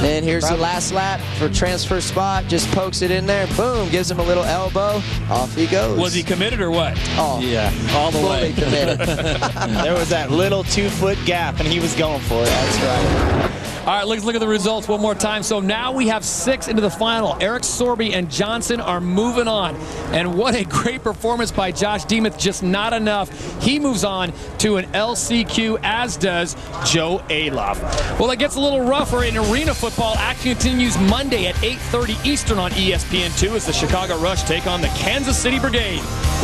And here's the last lap for transfer spot, just pokes it in there, boom, gives him a little elbow, off he goes. Was he committed or what? Oh, Yeah, all the fully way. committed. There was that little 2-foot gap, and he was going for it. That's right. All right, let's look at the results one more time. So now we have 6 into the final. Eric Sorby and Johnson are moving on. And what a great performance by Josh Demuth, just not enough. He moves on to an LCQ, as does Joe Aloff. Well, it gets a little rougher in arena football. Action continues Monday at 8:30 Eastern on ESPN2 as the Chicago Rush take on the Kansas City Brigade.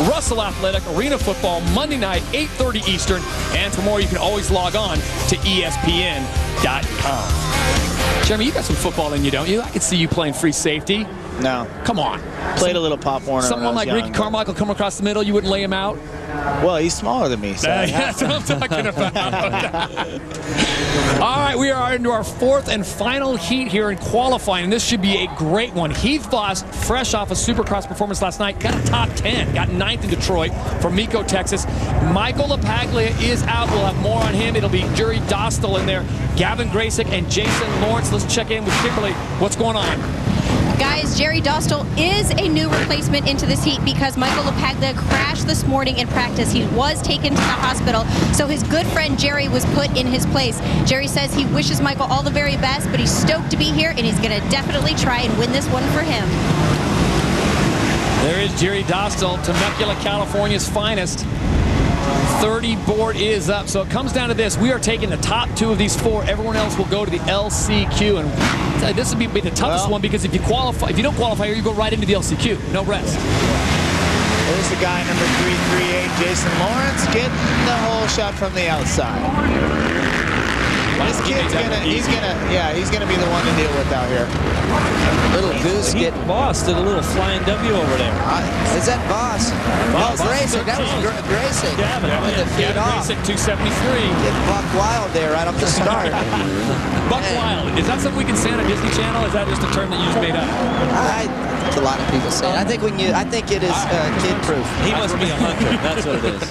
Russell Athletic Arena Football Monday night, 8:30 Eastern. And for more, you can always log on to ESPN.com. Jeremy, you got some football in you, don't you? I can see you playing free safety. No. Come on. Played a little Pop Warner. Someone like Ricky Carmichael come across the middle, you wouldn't lay him out? Well, he's smaller than me. So That's what I'm talking about. All right, we are into our 4th and final heat here in qualifying, and this should be a great one. Heath Voss, fresh off a Supercross performance last night, got a top 10, got 9th in Detroit from Mico, Texas. Michael LaPaglia is out. We'll have more on him. It'll be Jerry Dostell in there, Gavin Gracyk, and Jason Lawrence. Let's check in with Kimberly. What's going on? Guys, Jerry Dostell is a new replacement into this heat because Michael LaPaglia crashed this morning in practice. He was taken to the hospital, so his good friend Jerry was put in his place. Jerry says he wishes Michael all the very best, but he's stoked to be here, and he's going to definitely try and win this one for him. There is Jerry Dostell, Temecula, California's finest. 30 board is up, so it comes down to this. We are taking the top 2 of these 4. Everyone else will go to the LCQ, and this would be the toughest one because if you don't qualify here, you go right into the LCQ. No rest. There's the guy number 338, Jason Lawrence, getting the whole shot from the outside. This kid's he's gonna be the one to deal with out here. Little goose Heath getting. Voss did a little flying W over there. Is that Voss? Oh, Gracek. That was Gracek. Gavin. With the feet off. Gracek, 273. Get Buck Wild there right off the start. Buck Wild. Is that something we can say on a Disney Channel? Or is that just a term that you just made up? A lot of people say it. I think it is kid-proof. He must be a hunter. That's what it is.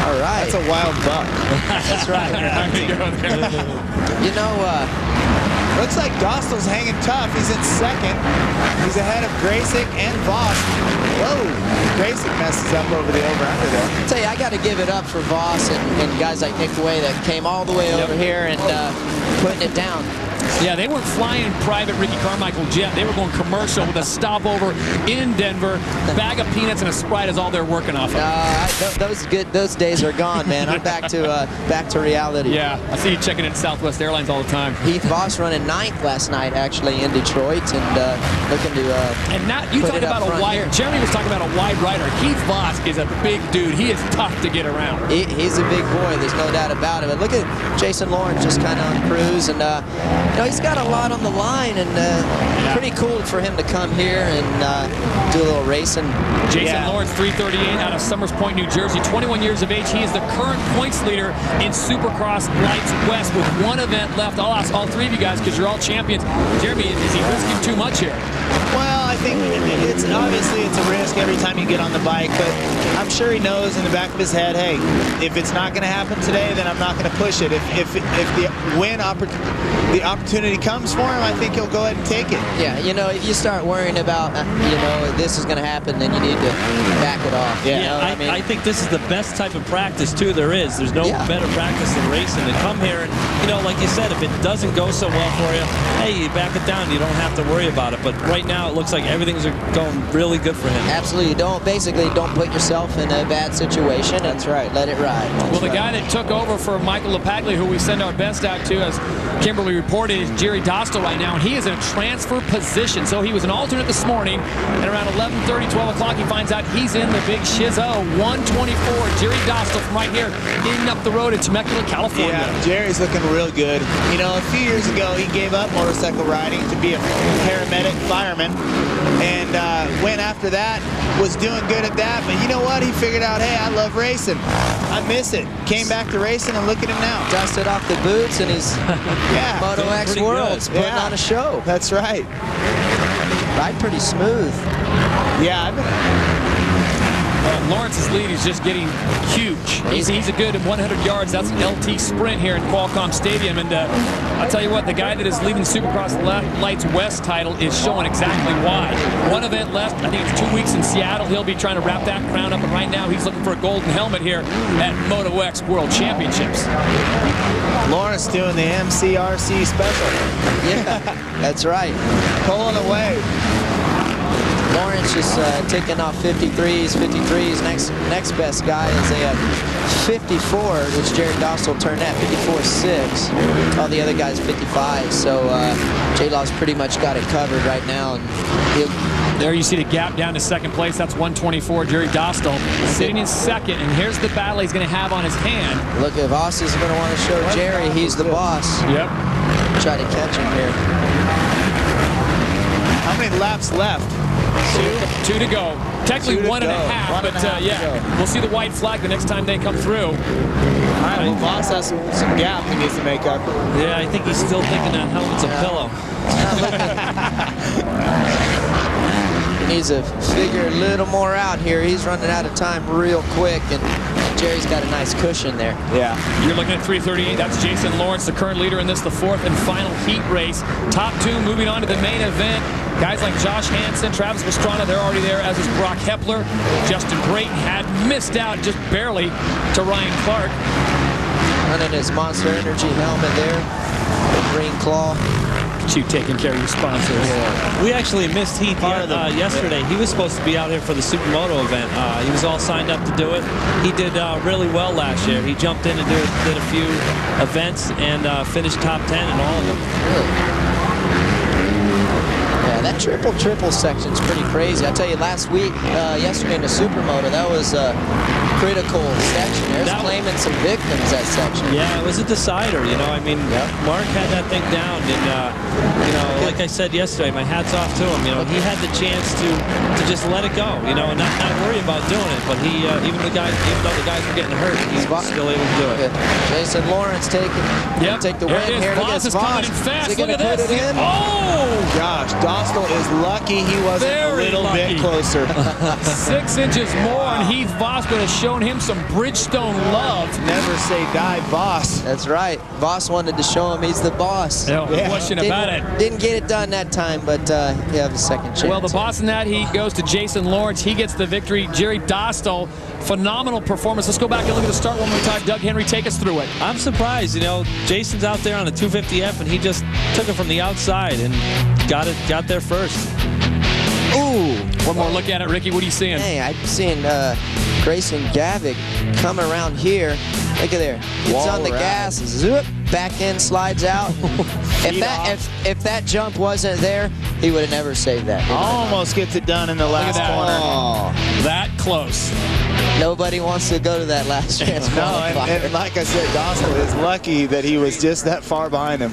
All right. That's a wild buck. That's right. You know, looks like Dostell's hanging tough. He's in 2nd. He's ahead of Gracyk and Voss. Whoa, Gracyk messes up over the over-under there. I'll tell you, I got to give it up for Voss and guys like Nick Wey that came all the way over here and putting it down. Yeah, they weren't flying private Ricky Carmichael jet. They were going commercial with a stopover in Denver. Bag of peanuts and a Sprite is all they're working off of. Those days are gone, man. I'm back to reality. Yeah, I see you checking in Southwest Airlines all the time. Heath Voss running 9th last night, actually, in Detroit, and looking to and now you talk about a wide. Jeremy was talking about a wide rider. Heath Voss is a big dude. He is tough to get around. He's a big boy. There's no doubt about it. But look at Jason Lawrence just kind of on cruise, and he's got a lot on the line, and pretty cool for him to come here and do a little racing. Jason Lawrence, 338 out of Summers Point, New Jersey, 21 years of age. He is the current points leader in Supercross Lights West with 1 event left. I'll ask all 3 of you guys because you're all champions. Jeremy, is he risking too much here? Well, I think it's obviously it's a risk every time you get on the bike, but I'm sure he knows in the back of his head, hey, if it's not going to happen today, then I'm not going to push it. If the opportunity comes for him, I think he'll go ahead and take it. Yeah, if you start worrying about, this is going to happen, then you need to back it off. I think this is the best type of practice, too, there is. There's no better practice than racing. To come here and, like you said, if it doesn't go so well for you, hey, you back it down. You don't have to worry about it. But right now, it looks like like everything's going really good for him. Absolutely. Don't put yourself in a bad situation. That's right. Let it ride. Well, the guy that took over for Michael LaPaglia, who we send our best out to, as Kimberly reported, is Jerry Dostell right now, and he is in a transfer position. So he was an alternate this morning, and around 11:30, 12 o'clock, he finds out he's in the big Shizzo 124. Jerry Dostell from right here, in up the road in Temecula, California. Yeah, Jerry's looking real good. You know, a few years ago, he gave up motorcycle riding to be a paramedic fireman, and went after that, was doing good at that, but you know what? He figured out, hey, I love racing. I miss it. Came back to racing, and look at him now. Dusted off the boots, and he's Moto X Worlds putting on a show. That's right. Ride pretty smooth. Yeah, Lawrence's lead is just getting huge. He's a good 100 yards. That's an LT sprint here in Qualcomm Stadium. And I'll tell you what, the guy that is leading the Supercross Lights West title is showing exactly why. One event left. I think it's 2 weeks in Seattle. He'll be trying to wrap that crown up. And right now, he's looking for a golden helmet here at Moto X World Championships. Lawrence doing the MCRC special. Yeah, that's right. Pulling away. Lawrence just taking off 53s. Next best guy is a 54, which Jerry Dostell turned at 54.6. All the other guys 55. So J-Law's pretty much got it covered right now. And there you see the gap down to second place. That's 124. Jerry Dostell sitting in second. And here's the battle he's going to have on his hand. Look, if Voss is going to want to show Jerry he's the boss. Yep. Try to catch him here. How many laps left? Two to go. Technically 1.5, but yeah, we'll see the white flag the next time they come through. All right, well, Voss has some gap he needs to make up. Yeah, I think he's still thinking that helmet's a pillow. He needs to figure a little more out here. He's running out of time real quick, and Jerry's got a nice cushion there. Yeah. You're looking at 3:38. That's Jason Lawrence, the current leader in this, the fourth and final heat race. Top two moving on to the main event. Guys like Josh Hansen, Travis Pastrana, they're already there, as is Broc Hepler. Justin Brayton had missed out just barely to Ryan Clark. Running his Monster Energy helmet there. The green claw. You taking care of your sponsors. Yeah. We actually missed Heath yesterday. He was supposed to be out here for the Supermoto event. He was all signed up to do it. He did really well last year. He jumped in and did a few events and finished top 10 in all of them. Really? That triple section's pretty crazy. I tell you, last week, yesterday in the Supermoto, that was a critical section. There's claiming some victims, that section. Yeah, it was a decider, you know. I mean, Mark had that thing down, and, you know, like I said yesterday, my hat's off to him. You know, he had the chance to just let it go, you know, and not worry about doing it. But he, even though the guys were getting hurt, he's still able to do it. Jason Lawrence take the win here. Look at Voss. Is he going to put it in? Oh! Gosh, Dostell is lucky he wasn't a little bit closer. 6 inches more, and Heath Voss would have shown him some Bridgestone love. Never say die, Voss. That's right. Voss wanted to show him he's the boss. No question about it. Didn't get it done that time, but he has a second chance. Well, the boss in that heat goes to Jason Lawrence. He gets the victory. Jerry Dostell, phenomenal performance. Let's go back and look at the start one more time. Doug Henry, take us through it. I'm surprised, you know, Jason's out there on a 250F, and he just took it from the outside and got there first. Ooh. One more look at it, Ricky. What are you seeing? Hey, I'm seeing Grayson Gavick come around here. Look at there. It's on the gas. Zoop. Back in, slides out. If that jump wasn't there, he would have never saved that. Almost gets it done in the last corner. Oh, that close. Nobody wants to go to that last chance. No, and like I said, Dostell is lucky that he was just that far behind him.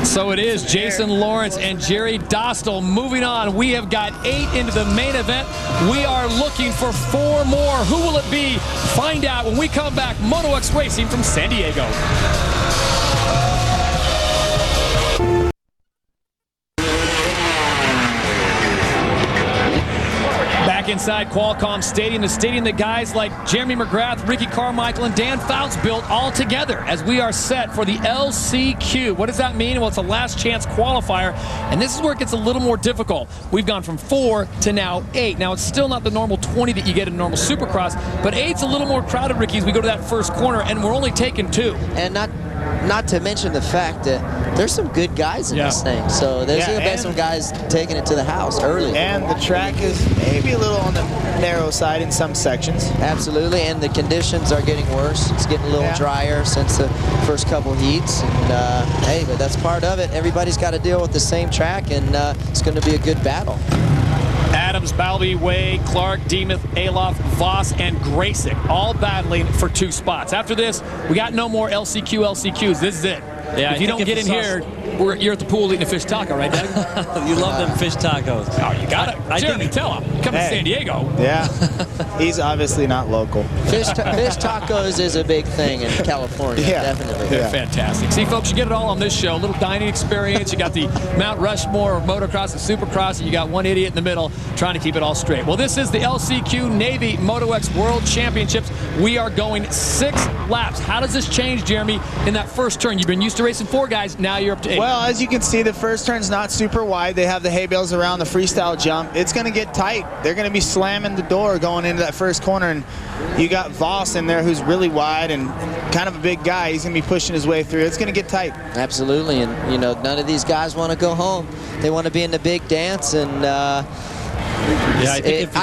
So it is Jason Lawrence and Jerry Dostell moving on. We have got 8 into the main event. We are looking for 4 more. Who will it be? Find out when we come back. Moto X Racing from San Diego. Back inside Qualcomm Stadium, the stadium that guys like Jeremy Mcgrath, Ricky Carmichael, and Dan Fouts built all together as we are set for the LCQ. What does that mean? Well, it's a last chance qualifier, and this is where it gets a little more difficult. We've gone from 4 to now 8. Now, it's still not the normal 20 that you get in normal Supercross, but 8's a little more crowded, Ricky, as we go to that first corner, and we're only taking 2. And not to mention the fact that there's some good guys in this thing. So there's going to be some guys taking it to the house early. And the track is maybe a little on the narrow side in some sections. Absolutely, and the conditions are getting worse. It's getting a little drier since the first couple heats. And hey, but that's part of it. Everybody's got to deal with the same track, and it's going to be a good battle. Adams, Balbi, Wey, Clark, Demuth, Alof, Voss, and Gracyk all battling for 2 spots. After this, we got no more LCQs. This is it. Yeah, if you don't get in here, you're at the pool eating a fish taco, right, Doug? You love them fish tacos. Oh, you got it. Jeremy, tell him. Come to San Diego. Yeah, he's obviously not local. Fish tacos is a big thing in California, definitely. They're fantastic. See, folks, you get it all on this show. A little dining experience. You got the Mount Rushmore of motocross and supercross, and you got one idiot in the middle trying to keep it all straight. Well, this is the LCQ Navy Moto X World Championships. We are going 6 laps. How does this change, Jeremy, in that first turn? You've been used to racing 4 guys. Now you're up to 8. Well, as you can see, the first turn's not super wide. They have the hay bales around the freestyle jump. It's going to get tight. They're going to be slamming the door going into that first corner, and you got Voss in there who's really wide and kind of a big guy. He's going to be pushing his way through. It's going to get tight. Absolutely, and you know, none of these guys want to go home. They want to be in the big dance, and I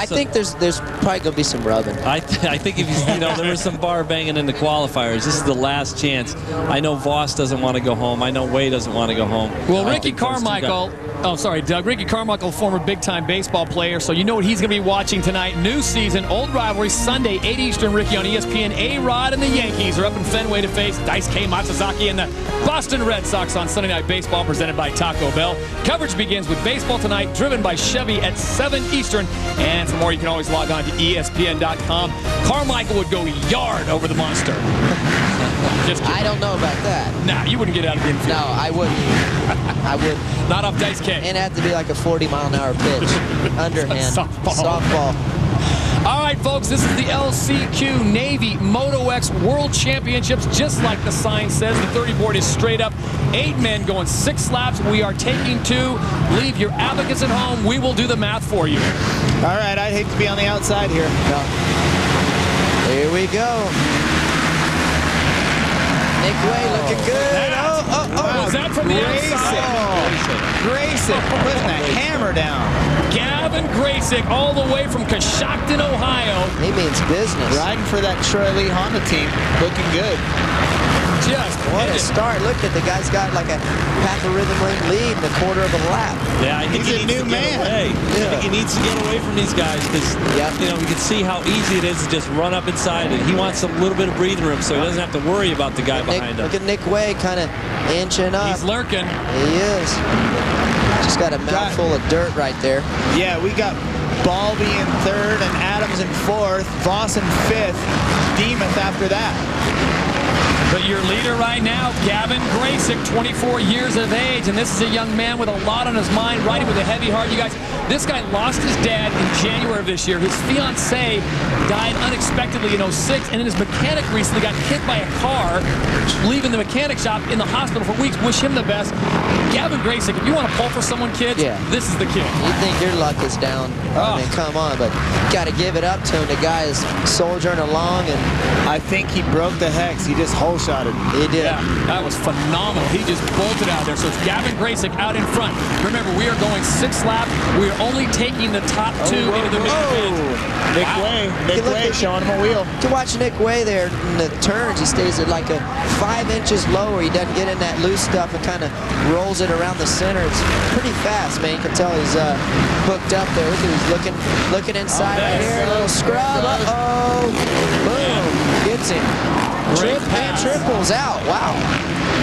think there's probably going to be some rubbing. I think if you know, there was some bar banging in the qualifiers. This is the last chance. I know Voss doesn't want to go home. I know Wey doesn't want to go home. Well, Ricky Carmichael, oh, sorry, Doug. Ricky Carmichael, former big-time baseball player, so you know what he's going to be watching tonight. New season, old rivalry, Sunday, 8 Eastern, Ricky on ESPN. A-Rod and the Yankees are up in Fenway to face Daisuke Matsuzaki and the Boston Red Sox on Sunday Night Baseball, presented by Taco Bell. Coverage begins with baseball tonight, driven by Chevy at 7 Eastern. And for more, you can always log on to ESPN.com. Carmichael would go yard over the monster. Just kidding. I don't know about that. Nah, you wouldn't get out of the infield. No, I wouldn't. I wouldn't. Not off Daisuke. And it had to be like a 40-mile-an-hour pitch. Underhand. Softball. All right, folks, this is the LCQ Navy Moto X World Championships. Just like the sign says, the 30 board is straight up. 8 men going 6 laps. We are taking 2. Leave your advocates at home. We will do the math for you. All right, I'd hate to be on the outside here. No. Here we go. Nick Wey looking good. Was that from the outside? Gracek putting the hammer down. Gavin Gracek, all the way from Coshocton, Ohio. He means business. Riding for that Troy Lee Honda team. Looking good. Just what a start. Look at the guy's got like a half a rhythm lane lead in a quarter of a lap. Yeah, I think he's a new man. I think he needs to get away from these guys because you know, we can see how easy it is to just run up inside it. He wants a little bit of breathing room so he doesn't have to worry about the guy behind him. Look at Nick Wey kind of inching up. He's lurking. He is. Just got a mouthful of dirt right there. Yeah, we got Balbi in 3rd and Adams in 4th, Voss in 5th, Demuth after that. But your leader right now, Gavin Gracek, 24 years of age, and this is a young man with a lot on his mind, riding with a heavy heart. You guys, this guy lost his dad in January of this year. His fiancée died unexpectedly in 06, and then his mechanic recently got hit by a car, leaving the mechanic shop in the hospital for weeks. Wish him the best. Gavin Gracek, if you want to pull for someone, kids, this is the kid. You think your luck is down. I mean, come on, but got to give it up to him. The guy is soldiering along, and I think he broke the hex. He just hole-shotted. He did. Yeah, that was phenomenal. He just bolted out there. So it's Gavin Gracek out in front. Remember, we are going 6 laps. We are only taking the top 2 into the mid-event. Nick Wey. Nick Wey showing him a wheel. To watch Nick Wey there in the turns, he stays at like a 5 inches lower. He doesn't get in that loose stuff and kind of rolls it around the center. It's pretty fast, man. You can tell he's hooked up there. He's looking inside right here. A little scrub. Boom. Gets him. Triples out. Wow.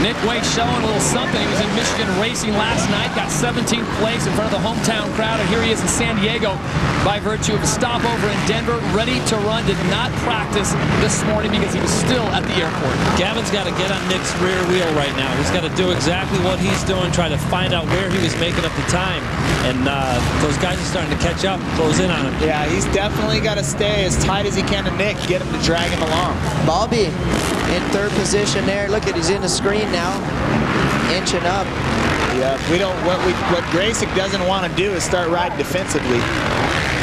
Nick Wey showing a little something. He was in Michigan racing last night, got 17th place in front of the hometown crowd, and here he is in San Diego by virtue of a stopover in Denver, ready to run. Did not practice this morning because he was still at the airport. Gavin's got to get on Nick's rear wheel right now. He's got to do exactly what he's doing, try to find out where he was making up the time. And those guys are starting to catch up, close in on him. Yeah, he's definitely got to stay as tight as he can to Nick, get him to drag him along. Balbi in 3rd position there. Look at, he's in the screen now, inching up. Yeah, we don't. What Gracek doesn't want to do is start riding defensively.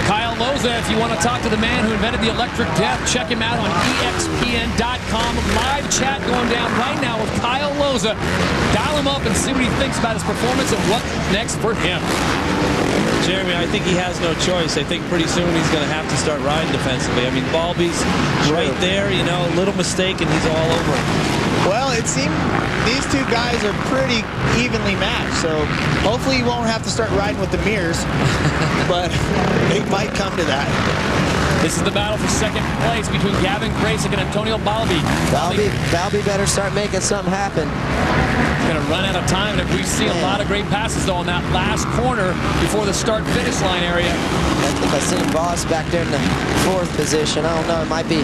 Kyle Loza. If you want to talk to the man who invented the electric death, check him out on EXPN.com. Live chat going down right now with Kyle Loza. Dial him up and see what he thinks about his performance and what's next for him. Jeremy, I think he has no choice. I think pretty soon he's going to have to start riding defensively. I mean, Balbi's right there, you know, a little mistake and he's all over it. Well, it seemed these two guys are pretty evenly matched, so hopefully he won't have to start riding with the mirrors, but it might come to that. This is the battle for second place between Gavin Gracek and Antonio Balbi. Balbi better start making something happen. Going to run out of time, and we've seen a lot of great passes, though, in that last corner before the start-finish line area. I think I've seen Voss back there in the 4th position. I don't know. It might be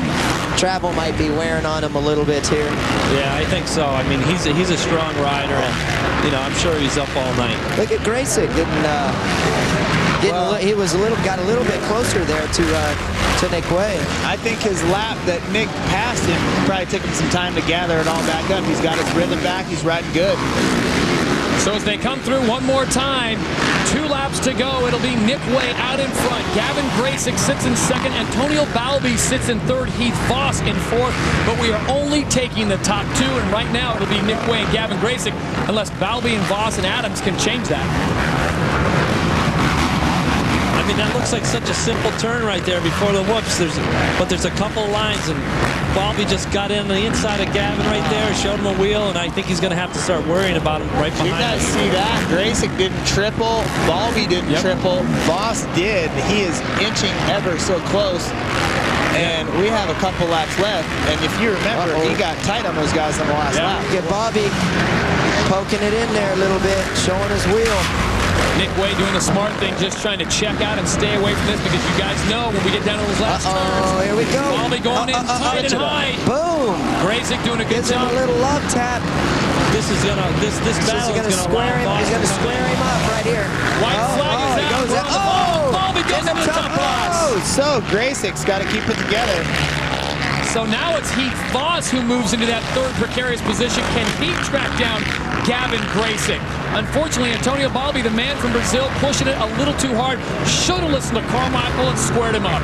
travel might be wearing on him a little bit here. Yeah, I think so. I mean, he's a strong rider, and you know, I'm sure he's up all night. Look at Gracyk he was got a little bit closer there to Nick Wey. I think his lap that Nick passed him probably took him some time to gather it all back up. He's got his rhythm back. He's riding good. So as they come through one more time, 2 laps to go. It'll be Nick Wey out in front. Gavin Gracek sits in second. Antonio Balbi sits in third. Heath Voss in fourth. But we are only taking the top 2, and right now it'll be Nick Wey and Gavin Gracek, unless Balbi and Voss and Adams can change that. I mean, that looks like such a simple turn right there before the whoops. But there's a couple lines, and Balbi just got in the inside of Gavin right there, showed him a wheel, and I think he's going to have to start worrying about him right behind him. You guys see that? Gracek didn't triple. Balbi didn't triple. Voss did. He is inching ever so close. And we have a couple laps left. And if you remember, he got tight on those guys on the last lap. Get Balbi poking it in there a little bit, showing his wheel. Nick Wey doing the smart thing, just trying to check out and stay away from this, because you guys know when we get down to those last turns. Here we go. Balbi going in tight and high. Boom. Gracek doing a good Gives him job. a little love tap. This battle is going to square him. He's going to square him up right here. White flag is out. Balbi goes into the top box. Oh, so Gracek's got to keep it together. So now it's Heath Voss who moves into that third precarious position. Can he track down Gavin Gracek? Unfortunately, Antonio Balbi, the man from Brazil, pushing it a little too hard. Should have listened to Carmichael and squared him up.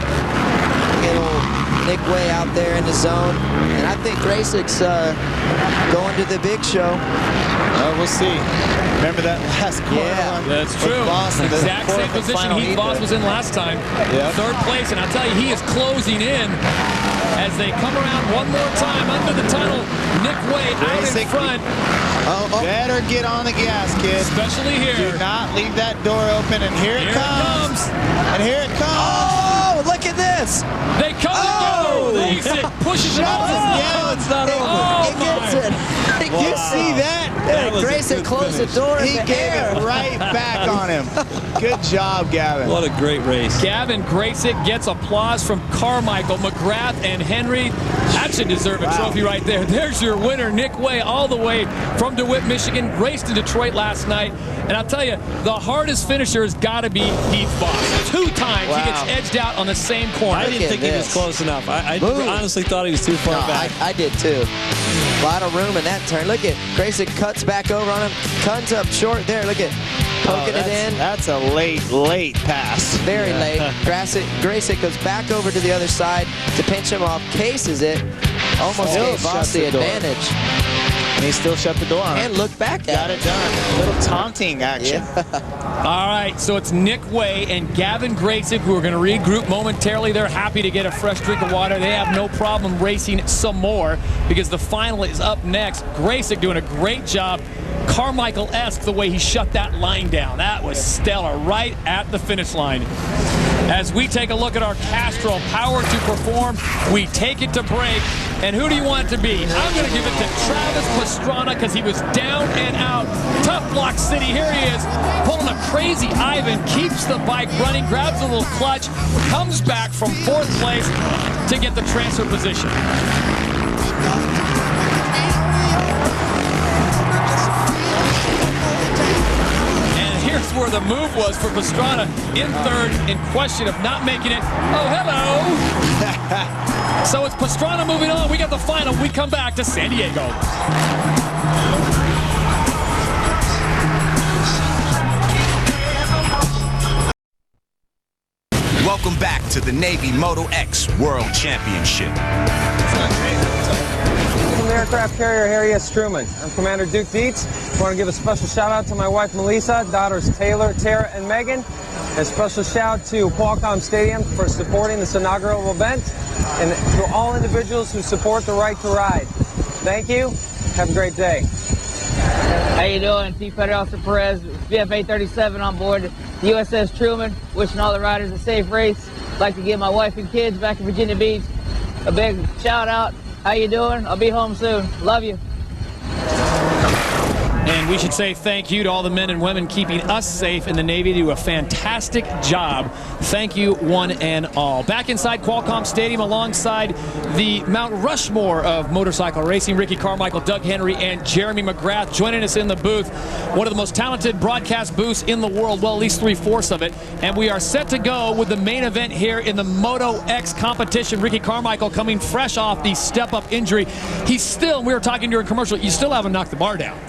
Get old Nick Wey out there in the zone. And I think Gracek's going to the big show. Oh, we'll see. Remember that last corner? Yeah, that's true. Exact same position Heath Voss was in last time. Yep. Third place, and I'll tell you, he is closing in as they come around one more time under the tunnel. Nick Wey out in front. Better get on the gas, kid. Especially here. Do not leave that door open, and here it comes. And here it comes. Oh, look at this. They come together. Gracek pushes it off. Yeah, it's not over. It gets it. You see that? Gracek closed the door. He gave it right back on him. Good job, Gavin. What a great race. Gavin Gracek gets applause from Carmichael, McGrath, and Henry. That should deserve a trophy right there. There's your winner, Nick Wey, all the way from DeWitt, Michigan. Raced in Detroit last night. And I'll tell you, the hardest finisher has got to be Heath Voss. 2 times he gets edged out on the same corner. I didn't think he was close enough. I honestly thought he was too far back. I did too. A lot of room in that turn. Look at Gracek cuts back over on him, comes up short there. Look at poking it in. That's a late pass. Very late. Gracek goes back over to the other side to pinch him off, cases it, almost gave Voss the advantage. And he still shut the door on and looked back at Got it done. A little taunting action. Yeah. All right, so it's Nick Wey and Gavin Gracek who are going to regroup momentarily. They're happy to get a fresh drink of water. They have no problem racing some more because the final is up next. Gracek doing a great job. Carmichael-esque the way he shut that line down. That was stellar right at the finish line. As we take a look at our Castrol Power to Perform, we take it to break. And who do you want it to be? I'm going to give it to Travis Pastrana because he was down and out. Tough Block City, here he is, pulling a crazy Ivan, keeps the bike running, grabs a little clutch, comes back from 4th place to get the transfer position. Here's where the move was for Pastrana in 3rd, in question of not making it. Oh, hello. So it's Pastrana moving on. We got the final. We come back to San Diego. Welcome back to the Navy Moto X World Championship. From the aircraft carrier Harry S. Truman. I'm Commander Duke Dietz. I want to give a special shout out to my wife Melissa, daughters Taylor, Tara, and Megan. And a special shout out to Qualcomm Stadium for supporting this inaugural event, and to all individuals who support the right to ride. Thank you. Have a great day. How you doing? Chief Petty Officer Perez, VFA 37 on board the USS Truman. Wishing all the riders a safe race. I'd like to give my wife and kids back in Virginia Beach a big shout out. How you doing? I'll be home soon. Love you. And we should say thank you to all the men and women keeping us safe in the Navy. They do a fantastic job. Thank you, one and all. Back inside Qualcomm Stadium alongside the Mount Rushmore of motorcycle racing, Ricky Carmichael, Doug Henry, and Jeremy Mcgrath joining us in the booth. One of the most talented broadcast booths in the world, well, at least 3/4 of it. And we are set to go with the main event here in the Moto X competition. Ricky Carmichael coming fresh off the step-up injury. He's still, we were talking during commercial, you still haven't knocked the bar down.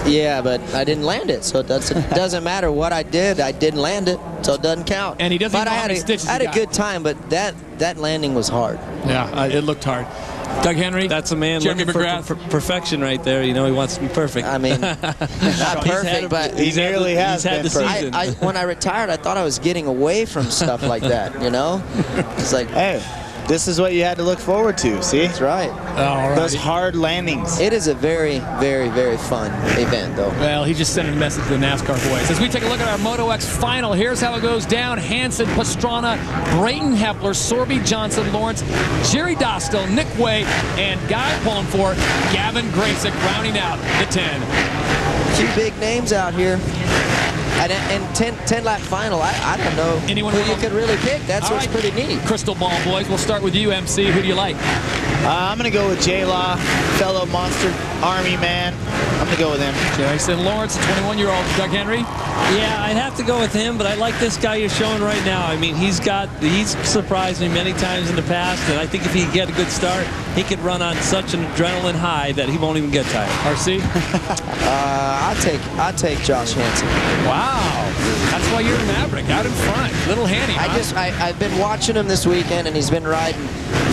Yeah, but I didn't land it, so it doesn't matter what I did. I didn't land it, so it doesn't count. And he doesn't but know I how had many stitches I had he a got. good time, but that landing was hard. Yeah, it looked hard. Doug Henry, that's a man Jeremy looking McGrath. for perfection right there. You know, he wants to be perfect. I mean, not perfect, but he nearly has had been the season. when I retired, I thought I was getting away from stuff like that, you know? It's like, hey, this is what you had to look forward to, see? That's right. Those hard landings. It is a very, very, very fun event, though. Well, he just sent a message to the NASCAR boys. As we take a look at our Moto X Final, here's how it goes down. Hansen, Pastrana, Brayton Hepler, Sorby Johnson, Lawrence, Jerry Dostell, Nick Wey, and guy pulling for Gavin Gracyk, rounding out the 10. A few big names out here. And 10-lap final, I don't know Anyone who you could really pick. That's All what's right. pretty neat. Crystal ball, boys. We'll start with you, MC. Who do you like? I'm going to go with J-Law, fellow Monster Army man. I'm going to go with him. Jason Lawrence, 21-year-old. Doug Henry? Yeah, I'd have to go with him, but I like this guy you're showing right now. I mean, he's surprised me many times in the past, and I think if he can get a good start, he could run on such an adrenaline high that he won't even get tired. RC? I'll take Josh Hansen. Wow. That's why you're a Maverick, out in front. Little Hanny, I've been watching him this weekend, and he's been riding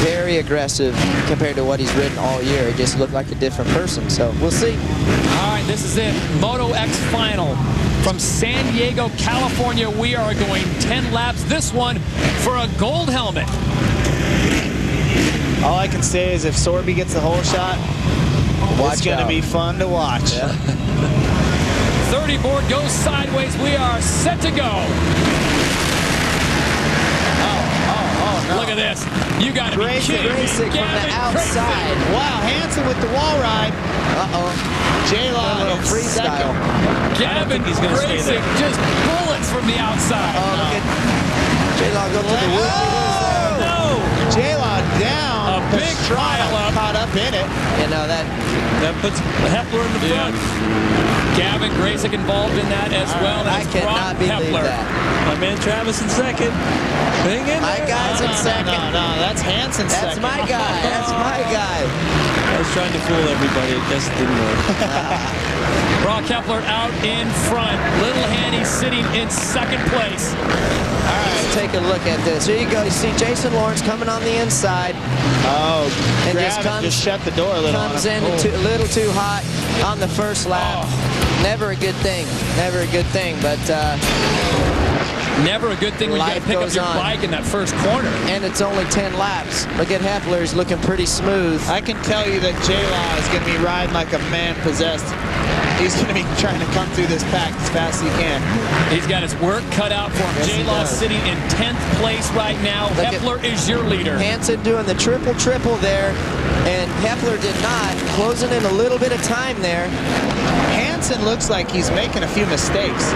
very aggressive compared to what he's ridden all year. He just looked like a different person, so we'll see. All right, this is it. Moto X Final. From San Diego, California, we are going 10 laps. This one for a gold helmet. All I can say is if Sorby gets the whole shot, it's going to be fun to watch. Yeah. 30 board goes sideways. We are set to go. No. Look at this. You got to be kidding me. Gracyk from the outside. Wow, Hansen with the wall ride. J-Law in freestyle. Gavin Gracek just bullets from the outside. Oh, look at J-Law go to the whoop. No. J-Law down. A big pile up. Caught up in it. You know, that puts Hepler in the front. Gavin Gracek involved in that as well. I cannot believe that. My man Travis in second. Hang in My there. guy's in second. No, that's Hansen That's second. my guy. That's my guy. I was trying to fool everybody. It just didn't work. Broc Hepler out in front. Little Hanny sitting in second place. All right, let's take a look at this. Here you go. You see Jason Lawrence coming on the inside. Oh, And just shut the door a little. Comes in a little too hot on the first lap. Never a good thing. Never a good thing, but never a good thing when you got to pick up your bike in that first corner. And it's only 10 laps. Look at Hepler. He's looking pretty smooth. I can tell you that J-Law is going to be riding like a man possessed. He's going to be trying to come through this pack as fast as he can. He's got his work cut out for him. Yes, J-Law sitting in 10th place right now. Hepler is your leader. Hansen doing the triple there, and Hepler did not. Closing in a little bit of time there. Hansen looks like he's making a few mistakes.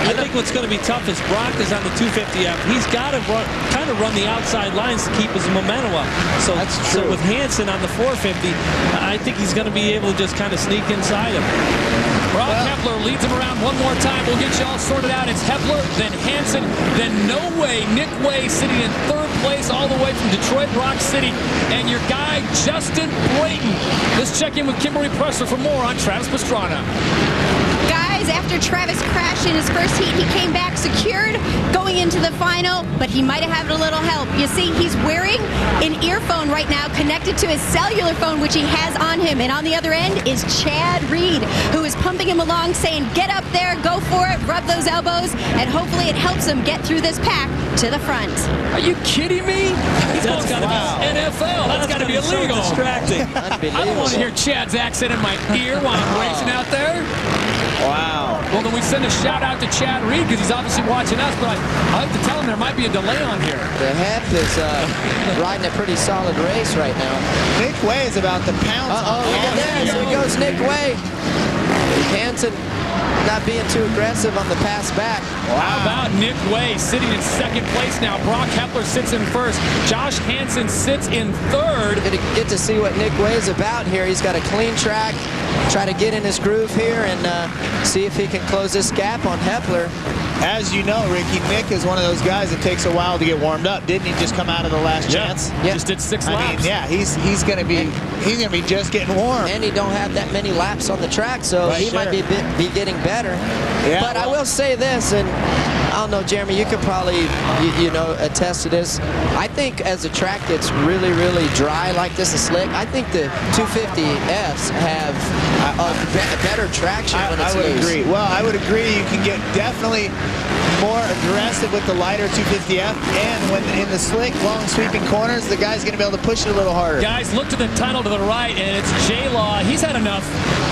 I think what's going to be tough is Broc is on the 250F. He's got to kind of run the outside lines to keep his momentum up. So, That's true. So with Hansen on the 450, I think he's going to be able to just kind of sneak inside him. Broc Hepler leads him around one more time. We'll get you all sorted out. It's Hepler, then Hansen, then No Way. Nick Wey sitting in third place all the way from Detroit Rock City. And your guy, Justin Brayton. Let's check in with Kimberly Pressler for more on Travis Pastrana. Guys, guys, after Travis crashed in his first heat, he came back secured going into the final, but he might have had a little help. You see, he's wearing an earphone right now connected to his cellular phone, which he has on him. And on the other end is Chad Reed, who is pumping him along, saying, get up there, go for it, rub those elbows, and hopefully it helps him get through this pack to the front. Are you kidding me? That's got to be NFL. That's got to be illegal. So distracting. I don't want to hear Chad's accent in my ear while I'm racing out there. Wow. Well, then we send a shout out to Chad Reed because he's obviously watching us, but I have to tell him there might be a delay on here. The Hep is riding a pretty solid race right now. Nick Wey is about to pounce. Uh-oh, look at that. Here goes Nick Wey. Hansen not being too aggressive on the pass back. Wow. How about Nick Wey sitting in second place now? Broc Hepler sits in first. Josh Hansen sits in third. Get to see what Nick Wey is about here. He's got a clean track. Try to get in his groove here and see if he can close this gap on Hepler. As you know, Ricky, Nick is one of those guys that takes a while to get warmed up. Didn't he just come out of the last chance? Yeah. Just did 6 laps. I mean, yeah, he's gonna be just getting warm. And he don't have that many laps on the track, so he might be getting better. Yeah, but I will say this, and I don't know, Jeremy, you could probably you know, attest to this. I think as the track gets really, really dry like this and slick, I think the 250Fs have a better traction when it's I would loose. agree. Well, I would agree. You can get definitely more aggressive with the lighter 250F, and when in the slick, long sweeping corners, the guy's going to be able to push it a little harder. Guys, look to the tunnel to the right, and it's J-Law. He's had enough.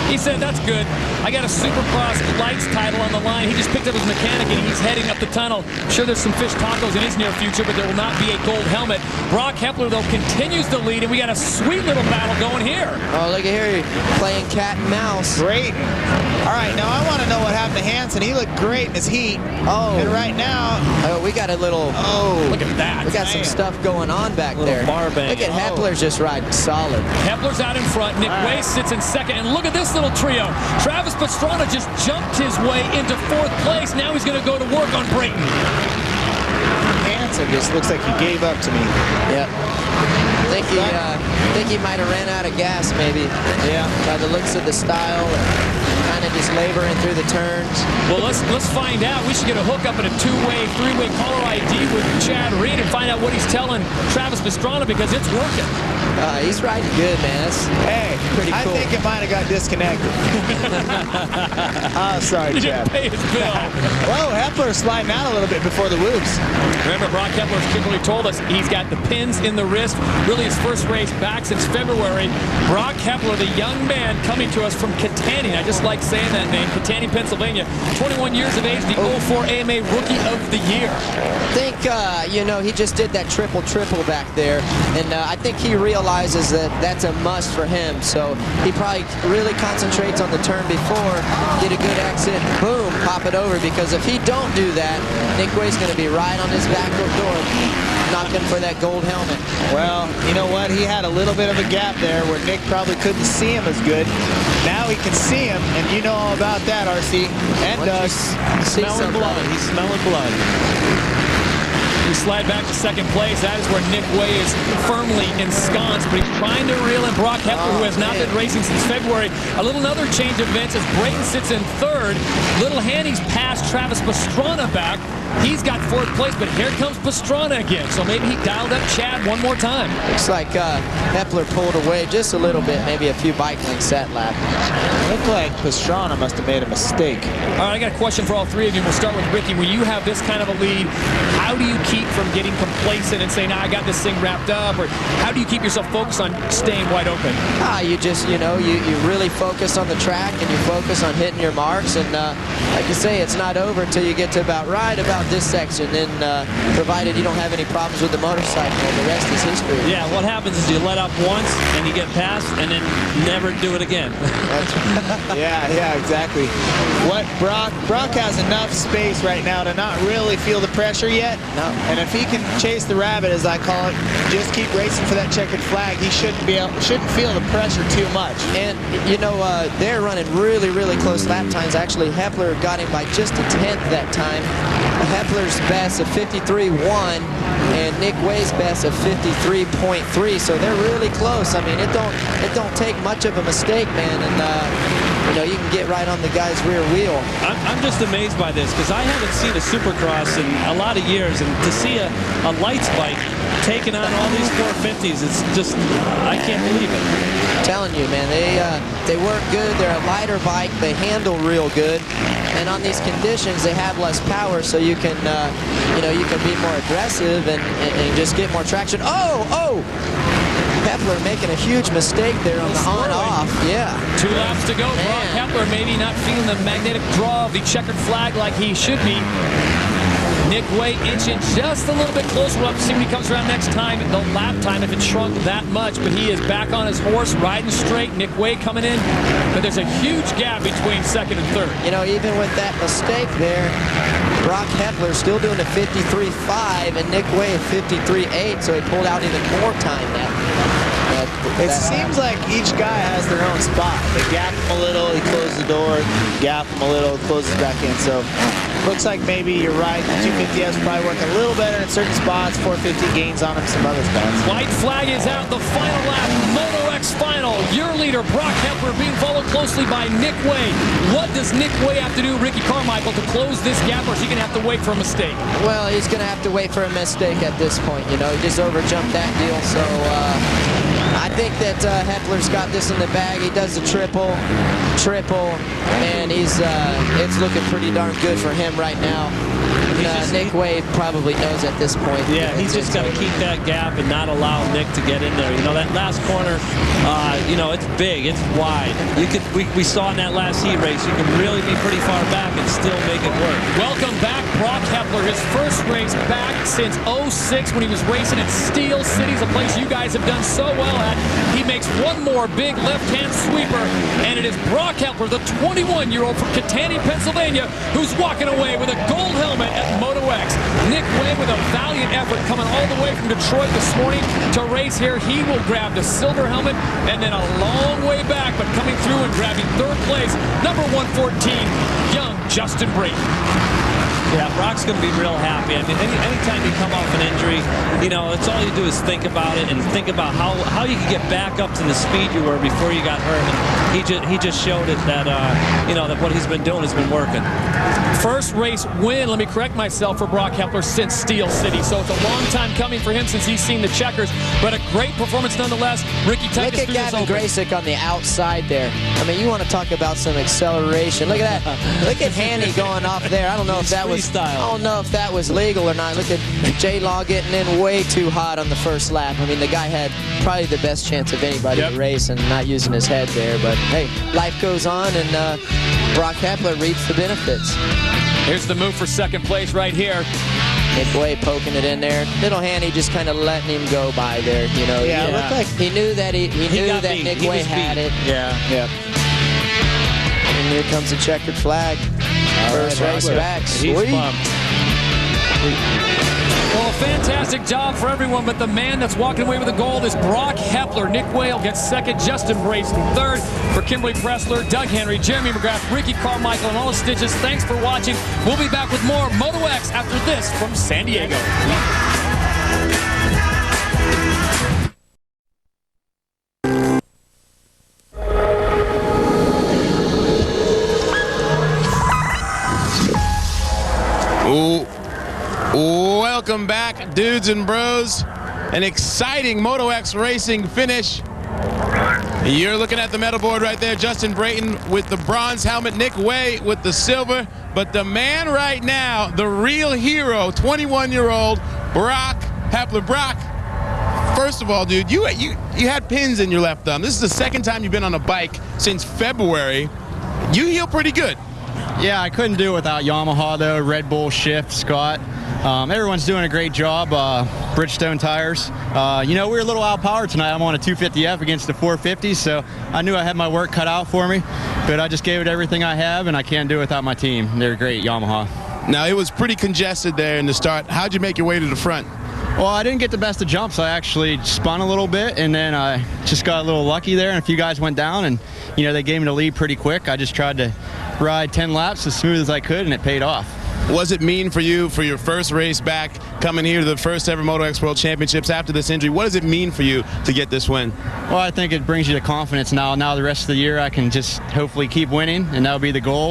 He said, that's good. I got a Supercross lights title on the line. He just picked up his mechanic, and he's heading up the tunnel. I'm sure there's some fish tacos in his near future, but there will not be a gold helmet. Broc Hepler, though, continues to lead, and we got a sweet little battle going here. Oh, look at here, playing cat and mouse. Great. All right, now I want to know what happened to Hansen. He looked great in his heat. Oh. And right now... Oh, we got a little... Oh. Look at that. We got some stuff going on back there. Bar bang. Look at Hepler's just riding solid. Hepler's out in front. Nick Wey sits in second. And look at this little trio. Travis Pastrana just jumped his way into fourth place. Now he's going to go to work on Brayton. Hansen just looks like he gave up to me. Yep. I think he might have ran out of gas, maybe. Yeah. By the looks of the style, kind of just laboring through the turns. Well, let's find out. We should get a hookup in a two-way, three-way caller ID with Chad Reed and find out what he's telling Travis Pastrana because it's working. He's riding good, man. That's pretty cool. I think it might have got disconnected. Oh, sorry, He Chad. didn't pay his bill. Whoa, Hepler sliding out a little bit before the whoops. Remember, Broc Hepler, as Kimberly told us, he's got the pins in the wrist. Really his first race back since February. Broc Hepler, the young man coming to us from Kittanning. I just like saying that name. Kittanning, Pennsylvania. 21 years of age, the 04 AMA Rookie of the Year. I think, you know, he just did that triple back there. And I think he realizes that that's a must for him. So he probably really concentrates on the turn before, get a good exit, boom, pop it over. Because if he don't do that, Nick Wey's going to be right on his back door, knocking for that gold helmet. Well, you know what? He had a little bit of a gap there where Nick probably couldn't see him as good. Now he can see him, and you know all about that, RC. And Doug. Smelling blood. He's smelling blood. We slide back to second place. That is where Nick Wey is firmly ensconced, but he's trying to reel in Broc Hepler, who has not been racing since February. Another change of events as Brayton sits in third. Little Hanny's passed Travis Pastrana back. He's got fourth place, but here comes Pastrana again. So maybe he dialed up Chad one more time. Looks like Hepler pulled away just a little bit, maybe a few bike lengths that lap. Looked like Pastrana must have made a mistake. All right, I got a question for all three of you. We'll start with Ricky. When you have this kind of a lead, how do you keep from getting complacent and saying, nah, I got this thing wrapped up? Or how do you keep yourself focused on staying wide open? You just, you know, you really focus on the track and you focus on hitting your marks. And like you say, it's not over until you get to about this section. Then provided you don't have any problems with the motorcycle, the rest is history. Yeah, what happens is you let up once and you get past and then never do it again. Yeah, exactly. What Broc has enough space right now to not really feel the pressure yet. No. And if he can chase the rabbit, as I call it, just keep racing for that checkered flag, he shouldn't feel the pressure too much. And you know, they're running really close lap times. Actually, Hepler got him by just a tenth that time. Hepler's best of 53.1 and Nick Wey's best of 53.3. So they're really close. I mean, it don't take much of a mistake, man. And you know, you can get right on the guy's rear wheel. I'm just amazed by this because I haven't seen a Supercross in a lot of years, and to see a lights bike taking on all these 450s, it's just, I can't believe it. I'm telling you, man, they work good. They're a lighter bike. They handle real good. And on these conditions, they have less power, so you can, you know, you can be more aggressive and just get more traction. Oh! Hepler making a huge mistake there on the on-off. Yeah. 2 laps to go. Broc Hepler maybe not feeling the magnetic draw of the checkered flag like he should be. Nick Wey inching just a little bit closer. We'll have to see when he comes around next time, the lap time, if it shrunk that much. But he is back on his horse, riding straight. Nick Wey coming in. But there's a huge gap between second and third. You know, even with that mistake there, Broc Hepler still doing a 53.5 and Nick Wey a 53.8, so he pulled out even more time now. It seems like each guy has their own spot. They gap him a little, he closes the door, gap him a little, closes back in. So looks like maybe you're right. The 250Fs probably work a little better in certain spots. 450 gains on him some other spots. White flag is out. The final lap, Moto X Final. Your leader, Broc Hepler, being followed closely by Nick Wey. What does Nick Wey have to do, Ricky Carmichael, to close this gap, or is he going to have to wait for a mistake? Well, he's going to have to wait for a mistake at this point. You know, he just overjumped that deal, so I think that Hepler's got this in the bag. He does the triple, and it's looking pretty darn good for him right now. Nick Wey probably knows at this point. Yeah, he's just got to keep that gap and not allow Nick to get in there. You know, that last corner, you know, it's big, it's wide. We saw in that last heat race, you can really be pretty far back and still make it work. Welcome back, Broc Hepler. His first race back since 06 when he was racing at Steel City, a place you guys have done so well at. He makes one more big left-hand sweeper, and it is Broc Hepler, the 21-year-old from Catania, Pennsylvania, who's walking away with a gold helmet at Moto X. Nick Wey with a valiant effort coming all the way from Detroit this morning to race here. He will grab the silver helmet and then a long way back, but coming through and grabbing third place, number 114, young Justin Brayton. Yeah, Broc's going to be real happy. I mean, anytime you come off an injury, you know, it's all you do is think about it and think about how you can get back up to the speed you were before you got hurt. And he just showed it that, you know, that what he's been doing has been working. First race win, let me correct myself, for Broc Hepler since Steel City. So it's a long time coming for him since he's seen the checkers, but a great performance nonetheless. Ricky, take us through this Gavin Gracyk on the outside there. I mean, you want to talk about some acceleration. Look at that. Look at Hanny going off there. I don't know if that was legal or not. Look at J-Law getting in way too hot on the first lap. I mean, the guy had probably the best chance of anybody to race and not using his head there. But hey, life goes on, and Broc Hepler reaps the benefits. Here's the move for second place right here. Nick Wey poking it in there. Little Hanny just kind of letting him go by there. You know, it looked like he knew that he knew that Nick Wey had it. Yeah. And here comes the checkered flag. First race back. Sweet. Well, a fantastic job for everyone, but the man that's walking away with the gold is Broc Hepler. Nick Wey will get second, Justin Brayton third. For Kimberly Pressler, Doug Henry, Jeremy Mcgrath, Ricky Carmichael, and all the stitches, thanks for watching. We'll be back with more Moto X after this from San Diego. Welcome back, dudes and bros. An exciting Moto X racing finish. You're looking at the medal board right there. Justin Brayton with the bronze helmet, Nick Wey with the silver. But the man right now, the real hero, 21-year-old Broc Hepler. Broc, first of all, dude, you had pins in your left thumb. This is the second time you've been on a bike since February. You heal pretty good. Yeah, I couldn't do it without Yamaha, though. Red Bull, Shift, Scott. Everyone's doing a great job. Bridgestone tires. You know, we were a little outpowered tonight. I'm on a 250F against the 450, so I knew I had my work cut out for me. But I just gave it everything I have, and I can't do it without my team. They're great, Yamaha. Now, it was pretty congested there in the start. How'd you make your way to the front? Well, I didn't get the best of jumps. I actually spun a little bit, and then I just got a little lucky there, and a few guys went down, and, you know, they gave me the lead pretty quick. I just tried to ride 10 laps as smooth as I could, and it paid off. what does it mean for you for your first race back, coming here to the first ever Moto X World Championships after this injury? What does it mean for you to get this win? Well, I think it brings you the confidence now. Now the rest of the year I can just hopefully keep winning, and that'll be the goal.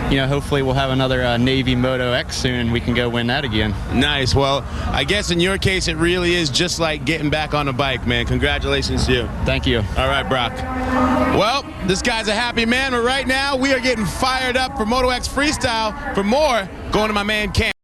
You know, hopefully we'll have another Navy Moto X soon and we can go win that again. Nice. Well, I guess in your case it really is just like getting back on a bike, man. Congratulations to you. Thank you. All right, Broc. Well, this guy's a happy man, but right now we are getting fired up for Moto X Freestyle. For more, going to my man Cam.